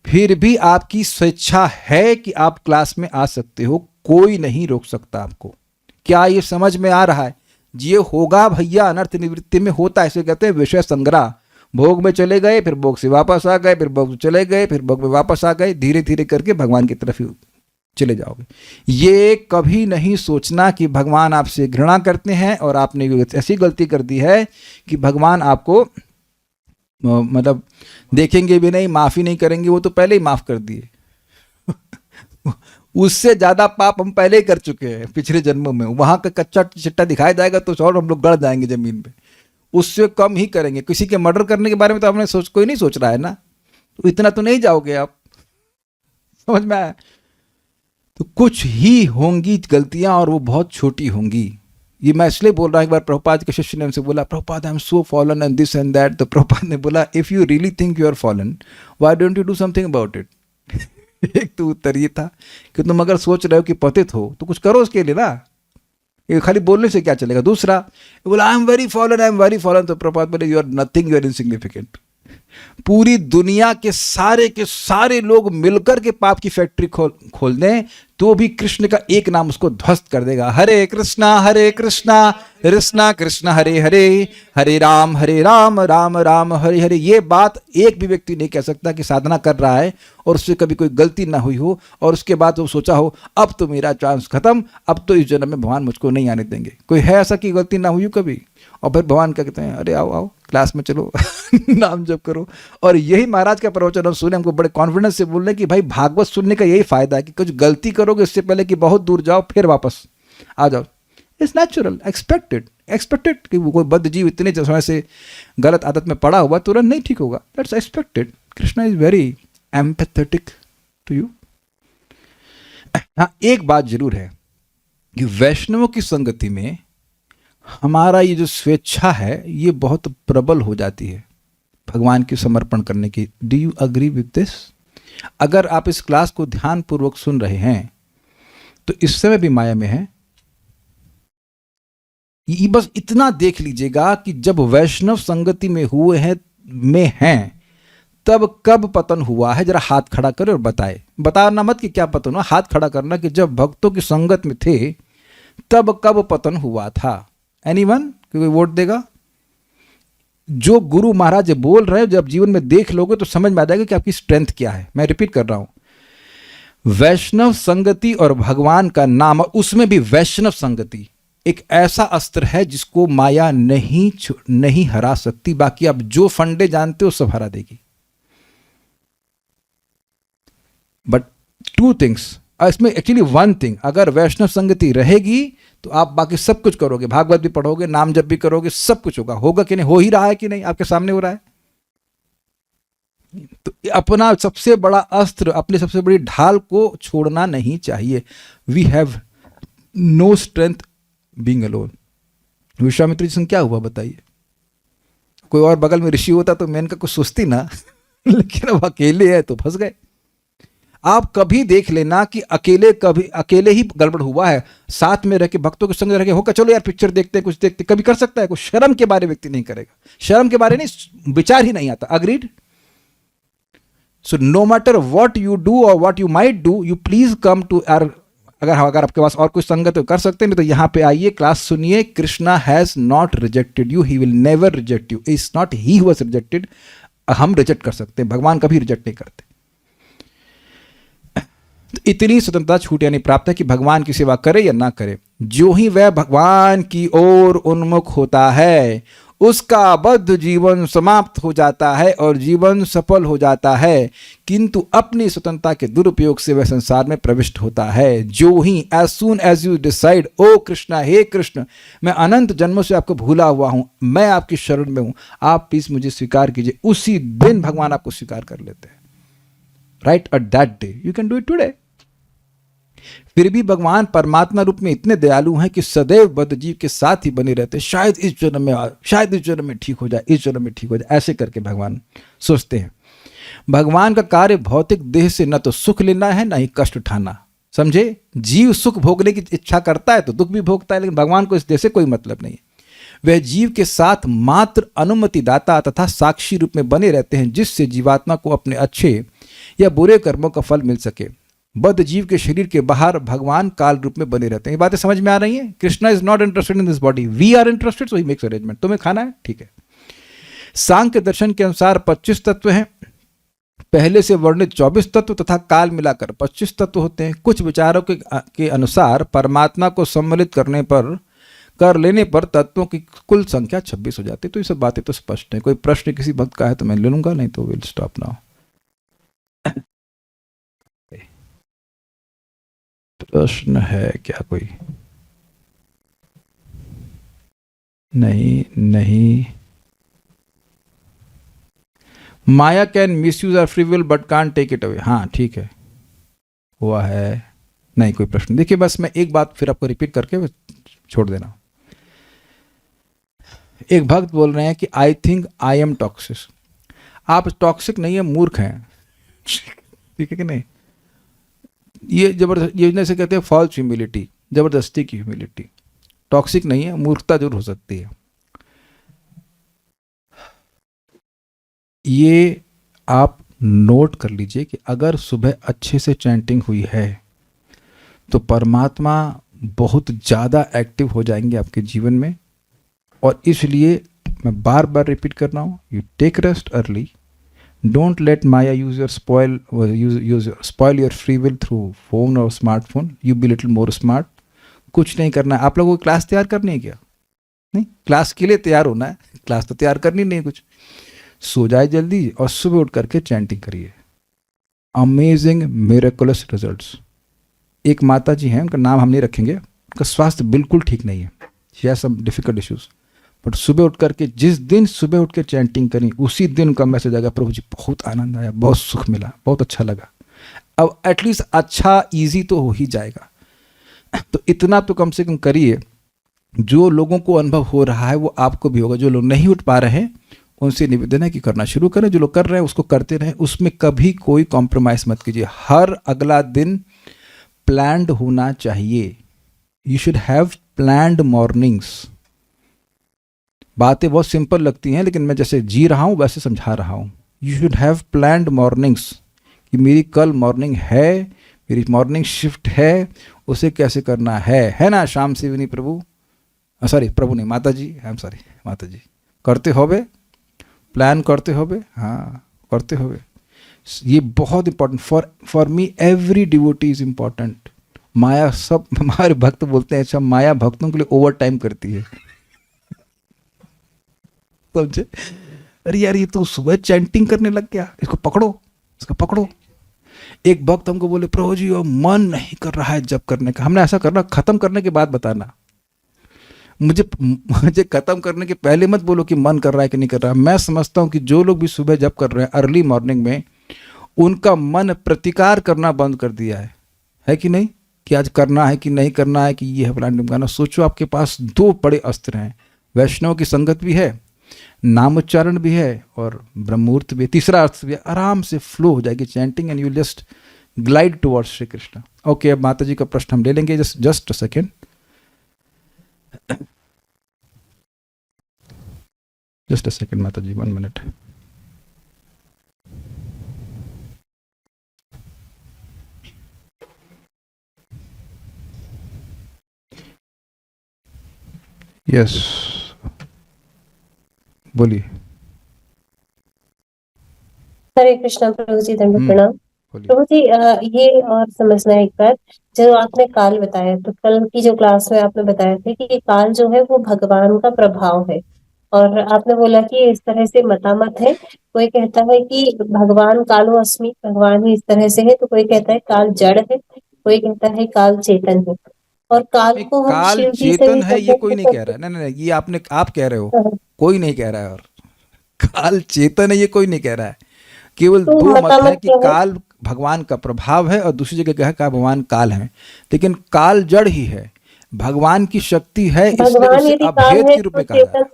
फिर भी आपकी स्वेच्छा है कि आप क्लास में आ सकते हो, कोई नहीं रोक सकता आपको। क्या ये समझ में आ रहा है? ये होगा भैया, अनर्थ निवृत्ति में होता है। इसे कहते हैं विषय संग्रह। भोग में चले गए, फिर भोग से वापस आ गए, फिर भोग में चले गए, फिर भोग में वापस आ गए, धीरे धीरे करके भगवान की तरफ ही चले जाओगे। ये कभी नहीं सोचना कि भगवान आपसे घृणा करते हैं और आपने ऐसी गलती कर दी है कि भगवान आपको मतलब देखेंगे भी नहीं, माफ़ी नहीं करेंगे। वो तो पहले ही माफ़ कर दिए। उससे ज़्यादा पाप हम पहले ही कर चुके हैं पिछले जन्मों में। वहाँ का कच्चा चिट्टा दिखाया जाएगा तो और हम लोग गड़ जाएंगे ज़मीन पे। उससे कम ही करेंगे। किसी के मर्डर करने के बारे में तो हमने कोई नहीं सोच रहा है ना, तो इतना तो नहीं जाओगे आप। समझ में आया? तो कुछ ही होंगी गलतियां और वो बहुत छोटी होंगी। ये मैं इसलिए बोल रहा हूँ, एक बार प्रभुपाद के शिष्य ने हमसे बोला, Prabhupada I am so fallen and this and that. तो प्रभुपाद ने बोला, if you really think you are fallen, why don't you do something about it. एक तो उत्तर ये था कि तुम अगर सोच रहे हो कि पतित हो तो कुछ करो उसके लिए ना, ये खाली बोलने से क्या चलेगा। दूसरा बोला, I am very fallen, I am very fallen. तो प्रभुपाद बोले, you are nothing, you are insignificant. पूरी दुनिया के सारे लोग मिलकर के पाप की फैक्ट्री खोल दें तो भी कृष्ण का एक नाम उसको ध्वस्त कर देगा। हरे कृष्णा कृष्णा कृष्ण हरे हरे, हरे राम राम राम हरे हरे। ये बात एक भी व्यक्ति नहीं कह सकता कि साधना कर रहा है और उससे कभी कोई गलती ना हुई हो और उसके बाद वो सोचा हो अब तो मेरा चांस खत्म, अब तो इस जन्म में भगवान मुझको नहीं आने देंगे। कोई है ऐसा कि गलती ना हुई हो कभी? और फिर भगवान क्या कहते हैं, अरे आओ आओ क्लास में चलो नाम जप करो। और यही महाराज का प्रवचन हम सुने, हमको बड़े कॉन्फिडेंस से बोल रहे हैं कि भाई भागवत सुनने का यही फायदा है कि कुछ गलती करोगे इससे पहले कि बहुत दूर जाओ फिर वापस आ जाओ। इट्स नेचुरल, एक्सपेक्टेड कि वो कोई बद्ध जीव इतने समय से गलत आदत में पड़ा हुआ तुरंत नहीं ठीक होगा। That's expected. Krishna is very empathetic to you. हाँ, एक बात जरूर है कि वैष्णवों की संगति में हमारा ये जो स्वेच्छा है ये बहुत प्रबल हो जाती है भगवान के समर्पण करने की। Do you agree with this? अगर आप इस क्लास को ध्यान पूर्वक सुन रहे हैं तो इस समय भी माया में है। ये बस इतना देख लीजिएगा कि जब वैष्णव संगति में हैं तब कब पतन हुआ है, जरा हाथ खड़ा करे और बताना मत कि क्या पतन हुआ, हाथ खड़ा करना कि जब भक्तों की संगत में थे तब कब पतन हुआ था। एनीवन? कोई वोट देगा? जो गुरु महाराज बोल रहे हैं जब जीवन में देख लोगे तो समझ में आ जाएगा कि आपकी स्ट्रेंथ क्या है। मैं रिपीट कर रहा हूं, वैष्णव संगति और भगवान का नाम, उसमें भी वैष्णव संगति एक ऐसा अस्त्र है जिसको माया नहीं हरा सकती। बाकी आप जो फंडे जानते हो सब हरा देगी। बट 2 थिंग्स, इसमें एक्चुअली 1 थिंग, अगर वैष्णव संगति रहेगी तो आप बाकी सब कुछ करोगे, भागवत भी पढ़ोगे, नाम जप भी करोगे, सब कुछ होगा कि नहीं? हो ही रहा है कि नहीं? आपके सामने हो रहा है। तो अपना सबसे बड़ा अस्त्र, अपनी सबसे बड़ी ढाल को छोड़ना नहीं चाहिए। We have no strength being alone. Vishwamitra ji से क्या हुआ बताइए? कोई और बगल में ऋषि होता तो मेनका कुछ सोचती ना लेकिन अब अकेले है तो फंस गए। आप कभी देख लेना कि अकेले ही गड़बड़ हुआ है, साथ में रह के भक्तों के संग रह के होकर चलो यार पिक्चर देखते कुछ देखते, कभी कर सकता है? कुछ शर्म के बारे व्यक्ति नहीं करेगा, शर्म के बारे नहीं विचार ही नहीं आता। Agreed? So no matter what you do और what you might do, you please come to our. अगर आपके पास और कुछ संगत कर सकते हैं तो यहाँ पे आइए, क्लास सुनिए। Krishna has not rejected you, he will never reject you. It's not he who has rejected. हम रिजेक्ट कर सकते हैं, भगवान कभी रिजेक्ट नहीं करते। तो इतनी स्वतंत्रता छूट यानी प्राप्त है कि भगवान की सेवा करे या ना करे, जो ही वह भगवान की ओर उन्मुख होता है उसका बद्ध जीवन समाप्त हो जाता है और जीवन सफल हो जाता है, किंतु अपनी स्वतंत्रता के दुरुपयोग से वह संसार में प्रविष्ट होता है। जो ही as soon as you decide, oh Krishna, हे कृष्ण, मैं अनंत जन्मों से आपको भूला हुआ हूं, मैं आपकी शरण में हूं, आप प्लीज मुझे स्वीकार कीजिए, उसी दिन भगवान आपको स्वीकार कर लेते हैं। Right at that day, you can do it today. फिर भी भगवान परमात्मा रूप में इतने दयालु हैं कि सदैव बद्ध जीव के साथ ही बने रहते। शायद इस जन्म में ठीक हो जाए, इस जन्म में ठीक हो जाए, ऐसे करके भगवान सोचते हैं। भगवान का कार्य भौतिक देह से न तो सुख लेना है, ना ही कष्ट उठाना। समझे? जीव सुख भोगने की इच्छा करता है तो दुख भी भोगता है, लेकिन भगवान को इस देह से कोई मतलब नहीं है। वह जीव के साथ मात्र अनुमतिदाता तथा साक्षी रूप में बने रहते हैं, जिससे जीवात्मा को अपने अच्छे या बुरे कर्मों का फल मिल सके। बद्ध जीव के शरीर के बाहर भगवान काल रूप में बने रहते हैं। ये बातें समझ में आ रही हैं? Krishna is not interested in this body, we are interested, so he makes arrangement. तुम्हें खाना है, ठीक है। सांख्य दर्शन के अनुसार 25 तत्व हैं। पहले से वर्णित 24 तत्व तथा काल मिलाकर 25 तत्व होते हैं। कुछ विचारों के अनुसार परमात्मा को सम्मिलित कर लेने पर तत्वों की कुल संख्या 26 हो जाती है। तो ये सब बातें तो स्पष्ट है। कोई प्रश्न किसी भक्त का है तो मैं ले लूंगा, नहीं तो विल स्टॉप नाउ। प्रश्न है क्या कोई? नहीं। Maya can misuse our free will but can't take it away. हाँ ठीक है, हुआ है। नहीं कोई प्रश्न। देखिए बस मैं एक बात फिर आपको रिपीट करके छोड़ देना। एक भक्त बोल रहे हैं कि I think I am toxic. आप टॉक्सिक नहीं है, मूर्ख हैं। ठीक है कि नहीं? ये जबरदस्त, ये से कहते हैं फॉल्स ह्यूमिलिटी, जबरदस्ती की ह्यूमिलिटी। टॉक्सिक नहीं है, मूर्खता जरूर हो सकती है। ये आप नोट कर लीजिए कि अगर सुबह अच्छे से चैंटिंग हुई है तो परमात्मा बहुत ज़्यादा एक्टिव हो जाएंगे आपके जीवन में। और इसलिए मैं बार बार रिपीट कर रहा हूँ, you take rest early, don't let Maya use spoil your free will through phone और smartphone, you be little more smart. कुछ नहीं करना है। आप लोगों को क्लास तैयार करनी है क्या? नहीं, क्लास के लिए तैयार होना है, क्लास तो तैयार करनी नहीं कुछ। सो जाए जल्दी और सुबह उठ करके चैंटिंग करिए। Amazing miraculous results. एक माता जी हैं, उनका नाम हम नहीं रखेंगे, उनका स्वास्थ्य बिल्कुल ठीक नहीं है, she has some difficult issues, but सुबह उठ करके जिस दिन सुबह उठ के चैंटिंग करी उसी दिन उनका मैसेज आ गया, प्रभु जी बहुत आनंद आया, बहुत सुख मिला, बहुत अच्छा लगा। अब एटलीस्ट अच्छा ईजी तो हो ही जाएगा। तो इतना तो कम से कम करिए, जो लोगों को अनुभव हो रहा है वो आपको भी होगा। जो लोग नहीं उठ पा रहे हैं उनसे निवेदन है कि करना शुरू करें, जो लोग कर रहे हैं उसको करते रहें, उसमें कभी कोई कॉम्प्रोमाइज मत कीजिए। हर अगला दिन प्लान्ड होना चाहिए। You should have planned mornings. बातें बहुत सिंपल लगती हैं, लेकिन मैं जैसे जी रहा हूँ वैसे समझा रहा हूँ। You should have planned mornings कि मेरी कल मॉर्निंग है, मेरी मॉर्निंग शिफ्ट है, उसे कैसे करना है ना? शाम सिवनी प्रभु, सॉरी प्रभु नहीं, माता जी, आई एम सॉरी माता जी, करते होवे, प्लान करते होवे, हाँ करते होवे। ये बहुत important for me, every devotee is important. Maya, सब हमारे भक्त बोलते हैं अच्छा माया भक्तों के लिए ओवर टाइम करती है। समझे? अरे यार ये तो सुबह चैंटिंग करने लग गया, इसको पकड़ो, इसको पकड़ो। एक भक्त हमको बोले प्रभु जी वो मन नहीं कर रहा है जब करने का। हमने ऐसा करना, खत्म करने के बाद बताना। मुझे खत्म करने के पहले मत बोलो कि मन कर रहा है कि नहीं कर रहा। मैं समझता हूँ कि जो लोग भी सुबह जब कर रहे हैं अर्ली मॉर्निंग में, उनका मन प्रतिकार करना बंद कर दिया है कि नहीं? कि आज करना है कि नहीं करना है, कि ये है फलाना ढिमकाना। सोचो आपके पास दो बड़े अस्त्र हैं, वैष्णव की संगत भी है, नामोच्चारण भी है, और ब्रह्मूर्त भी, तीसरा अर्थ भी है। आराम से फ्लो हो जाएगी chanting and you just glide towards Shri Krishna. Okay, अब माता जी का प्रश्न हम ले लेंगे। Just a second, just a second माता जी, 1 मिनट। यस, बोलिए। हरे कृष्णा प्रभु जी, दंड प्रणाम। बोलिए। प्रभु जी ये और समझना है एक बार, जो आपने काल बताया, तो कल की जो क्लास में आपने बताया था कि ये काल जो है वो भगवान का प्रभाव है, और आपने बोला कि इस तरह से मतामत है। कोई कहता है कि भगवान कालो अस्मि, भगवान ही इस तरह से है, तो कोई कहता है काल जड़ है, कोई कहता है काल चेतन है। और काल को हम काल शिव जी से चेतन भी है ये कोई नहीं कह करते रहा है। नहीं, ये आप कह रहे हो, हैं। कोई नहीं कह रहा है। और काल चेतन है ये कोई नहीं कह रहा है। केवल तो दो मत है मतामत कि क्या है? काल भगवान का प्रभाव है और दूसरी जगह क्या है कि भगवान काल है, लेकिन काल जड़ ही है, भगवान की शक्ति है, इसलिए भगवान उसे यदि काल अभेद है के रूप तो में कहा जा रहा चेतन, है।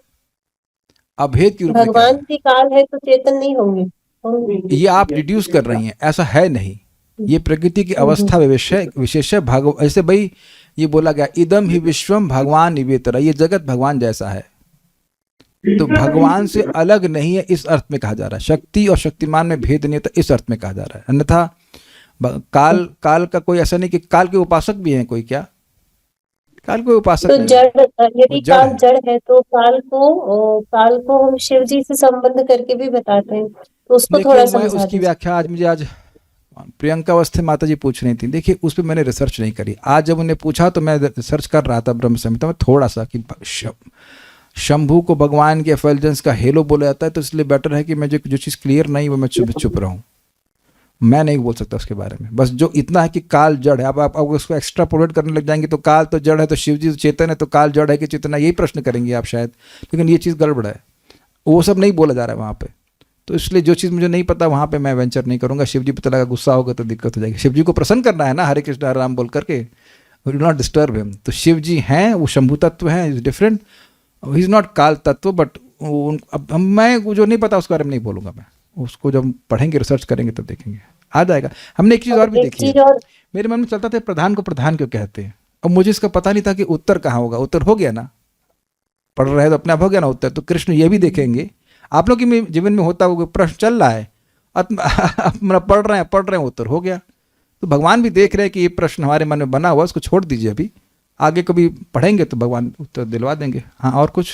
अभेद के रूप में कहा जा भगवान रहा है। यदि काल है तो चेतन नहीं होंगे। ये आप रिड्यूस कर रही हैं, ऐसा है नहीं। ये प्रकृति की अवस्था विशेष है। ऐसे भाई ये बोला गया इदम ही विश्वम भगवान निवेतरा, ये जगत भगवान जैसा है, तो भगवान से अलग नहीं है, इस अर्थ में कहा जा रहा है। शक्ति और शक्तिमान में भेद नहीं है, तो इस अर्थ में कहा जा रहा है। अन्यथा काल का कोई ऐसा नहीं कि काल के उपासक भी हैं कोई, क्या काल कोई उपासक तो नहीं है, जड़, यदि वो जड़ काल है। जड़ है तो काल को हम शिव जी से संबंध करके भी बताते हैं, तो उसको देखिए थोड़ा मैं समझा उसकी दीजिए। व्याख्या आज प्रियंका अवस्थी माता जी पूछ रही थी, देखिए उस पर मैंने रिसर्च नहीं करी। आज जब उन्हें पूछा तो मैं रिसर्च कर रहा था ब्रह्म संहिता में थोड़ा सा कि शंभू को भगवान के एफल्जेंस का हेलो बोला जाता है, तो इसलिए बेटर है कि मैं जो चीज़ क्लियर नहीं वो मैं चुप रहूं। मैं नहीं बोल सकता उसके बारे में। बस जो इतना है कि काल जड़ है। अब आप उसको एक्स्ट्रा पोलेट करने लग जाएंगे तो काल तो जड़ है तो शिव जी तो चेतन है, तो काल जड़ है कि चेतना, यही प्रश्न करेंगे आप शायद। लेकिन ये चीज़ गड़बड़ है, वो सब नहीं बोला जा रहा है वहाँ पे। तो इसलिए जो चीज़ मुझे नहीं पता वहाँ पे मैं वेंचर नहीं करूँगा। शिव जी पता लगा गुस्सा होगा तो दिक्कत हो जाएगी। शिव जी को प्रसन्न करना है ना, हरे कृष्ण हरे राम बोल करके, डू नॉट डिस्टर्ब हिम। तो शिव जी हैं, वो शंभु तत्व हैं, is different, he is not काल तत्व। बट अब मैं जो नहीं पता उसके बारे में नहीं बोलूँगा मैं, उसको जब पढ़ेंगे रिसर्च करेंगे तब देखेंगे, आ जाएगा। हमने एक चीज़ और भी एक देखी है, चीज और, मेरे मन में चलता था प्रधान को प्रधान क्यों कहते हैं। अब मुझे इसका पता नहीं था कि उत्तर कहाँ होगा। उत्तर हो गया ना, पढ़ रहे तो अपने आप हो गया ना उत्तर। तो कृष्ण ये भी देखेंगे, आप लोग के जीवन में होता हुआ प्रश्न चल रहा है, पढ़ रहे हैं उत्तर हो गया। तो भगवान भी देख रहे हैं कि ये प्रश्न हमारे मन में बना हुआ, उसको छोड़ दीजिए, अभी आगे कभी पढ़ेंगे तो भगवान उत्तर दिलवा देंगे। हाँ और कुछ?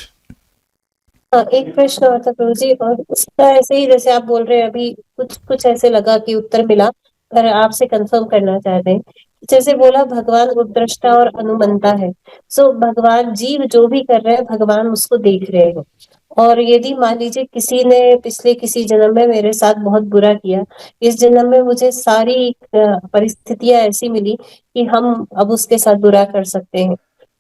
एक प्रश्न और था प्रभु जी, और उसका ऐसे ही जैसे आप बोल रहे हैं अभी, कुछ कुछ ऐसे लगा कि उत्तर मिला, पर आपसे कंफर्म करना चाहते हैं। जैसे बोला भगवान उपद्रष्टा और अनुमंता है, सो भगवान जीव जो भी कर रहे हैं भगवान उसको देख रहे हैं। और यदि मान लीजिए किसी ने पिछले किसी जन्म में मेरे साथ बहुत बुरा किया, इस जन्म में मुझे सारी परिस्थितियां ऐसी मिली कि हम अब उसके साथ बुरा कर सकते हैं,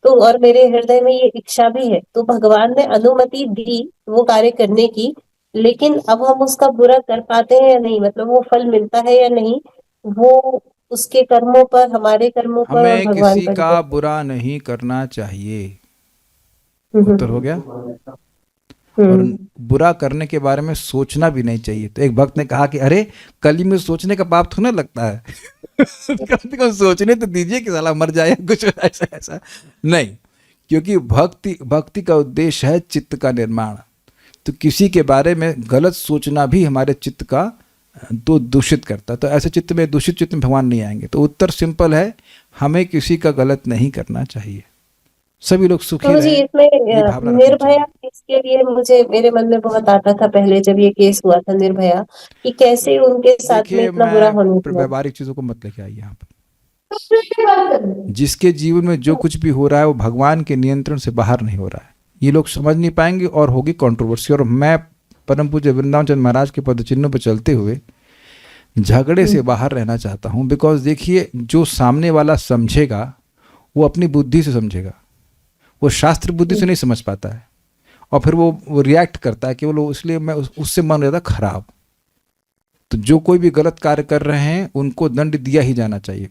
तो और मेरे हृदय में ये इच्छा भी है, तो भगवान ने अनुमति दी वो कार्य करने की, लेकिन अब हम उसका बुरा कर पाते हैं या नहीं, मतलब वो फल मिलता है या नहीं, वो उसके कर्मों पर, हमारे कर्मों पर और हमें भगवान किसी पर का है। बुरा नहीं करना चाहिए, उत्तर हो हम्म। गया। और हम्म। बुरा करने के बारे में सोचना भी नहीं चाहिए। तो एक भक्त ने कहा कि अरे कली में सोचने का पाप थोड़ा लगता है कम से कम सोचने तो दीजिए कि साला मर जाए कुछ ऐसा ऐसा नहीं। क्योंकि भक्ति का उद्देश्य है चित्त का निर्माण। तो किसी के बारे में गलत सोचना भी हमारे चित्त का तो दूषित करता है। तो ऐसे चित्त में, दूषित चित्त में भगवान नहीं आएंगे। तो उत्तर सिंपल है, हमें किसी का गलत नहीं करना चाहिए, सभी लोग सुखी प्रभु जी रहें, इसमें ये भावना रखनी निर्भया चाहिए। केस के लिए मुझे मेरे मन में बहुत आता था पहले, जब ये केस हुआ था निर्भया, कि कैसे उनके साथ में देखिए इतना बुरा होने मैं दिया। व्यवहारिक चीज़ों को मत लेके आइए यहाँ पर। जिसके जीवन में जो कुछ भी हो रहा है वो भगवान के नियंत्रण से बाहर नहीं हो रहा है, ये लोग समझ नहीं पाएंगे और होगी कंट्रोवर्सी। और मैं परम पूज्य वृंदावन चंद्र महाराज के पदचिन्हों पर चलते हुए झगड़े से बाहर रहना चाहता हूँ। बिकॉज देखिए, जो सामने वाला समझेगा वो अपनी बुद्धि से समझेगा, वो शास्त्र बुद्धि से नहीं समझ पाता है, और फिर वो रिएक्ट करता है केवल इसलिए मैं उससे मन रहता खराब। तो जो कोई भी गलत कार्य कर रहे हैं उनको दंड दिया ही जाना चाहिए,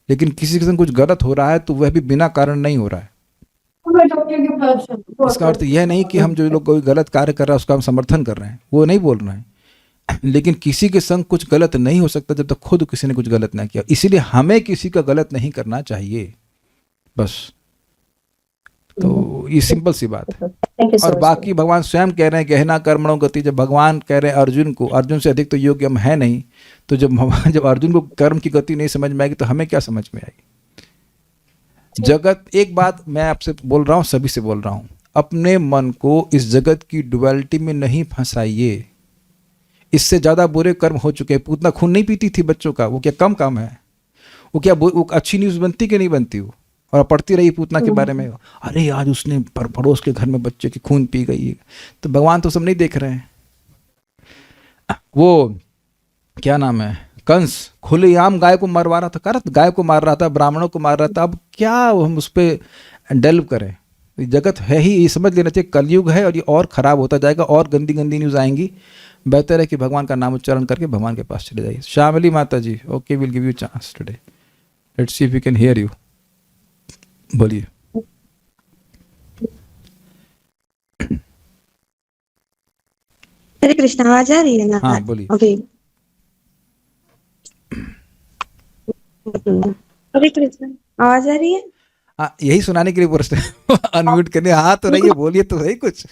लेकिन किसी के संग कुछ गलत हो रहा है तो वह भी बिना कारण नहीं हो रहा है। इसका अर्थ यह नहीं कि हम जो लोग कोई गलत कार्य कर रहा है उसका हम समर्थन कर रहे हैं, वो नहीं बोल रहे हैं। लेकिन किसी के संग कुछ गलत नहीं हो सकता जब तक खुद किसी ने कुछ गलत ना किया। इसीलिए हमें किसी का गलत नहीं करना चाहिए, बस। तो ये सिंपल सी बात है। थैंक यू सो और मच। बाकी भगवान स्वयं कह रहे हैं गहना कर्मणों गति। जब भगवान कह रहे हैं अर्जुन को, अर्जुन से अधिक तो योग्य हम है नहीं, तो जब अर्जुन को कर्म की गति नहीं समझ में आएगी तो हमें क्या समझ में आएगी। जगत, एक बात मैं आपसे बोल रहा हूँ, सभी से बोल रहा हूँ, अपने मन को इस जगत की डुअलिटी में नहीं फंसाइए। इससे ज़्यादा बुरे कर्म हो चुके हैं। पूतना खून नहीं पीती थी बच्चों का, वो क्या कम काम है? वो क्या वो अच्छी न्यूज़ बनती कि नहीं बनती? वो और पढ़ती रही पूतना के बारे में, अरे आज उसने पड़ोस के घर में बच्चे की खून पी गई। तो भगवान तो सब नहीं देख रहे हैं। वो क्या नाम है, कंस खुलेआम गाय को मरवा रहा था, गाय को मार रहा था, ब्राह्मणों को मार रहा था। अब क्या हम उस पर डेल्व करें? जगत है ही, ये समझ लेना चाहिए कलयुग है और ये और ख़राब होता जाएगा और गंदी गंदी न्यूज़ आएंगी। बेहतर है कि भगवान का नाम उच्चारण करके भगवान के पास चले जाइए। Shyamali Mata ji, okay, will give you chance today, let's see if we can hear you. बोलिए। हरे कृष्ण, आवाज आ रही है ना? हाँ बोलिए। ओके। हरे कृष्ण, आवाज आ रही है? हाँ यही सुनाने के लिए प्रश्न अनम्यूट करने, हाँ तो नहीं है, बोलिए तो सही कुछ।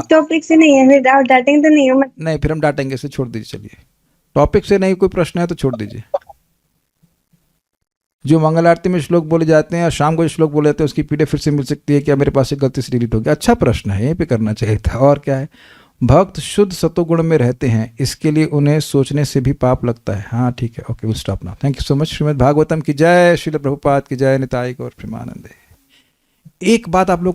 टॉपिक से नहीं है, फिर आप डांटेंगे तो नहीं हो? नहीं फिर हम डांटेंगे, इसे छोड़ दीजिए। चलिए टॉपिक से नहीं कोई प्रश्न है तो छोड़ दीजिए। जो मंगल आरती में श्लोक बोले जाते हैं और शाम को जो श्लोक बोले जाते हैं उसकी पीडीएफ फिर से मिल सकती है क्या? मेरे पास से गलती से डिलीट हो गया। अच्छा प्रश्न है, यहीं पे करना चाहिए था। और क्या है, भक्त शुद्ध सतोगुण में रहते हैं, इसके लिए उन्हें सोचने से भी पाप लगता है। हाँ ठीक है, okay will stop now. Thank you so much. Shrimad Bhagavatam की जय, श्रील प्रभुपाद की जय, निताई गौर प्रेमानंदे। एक बात आप लोग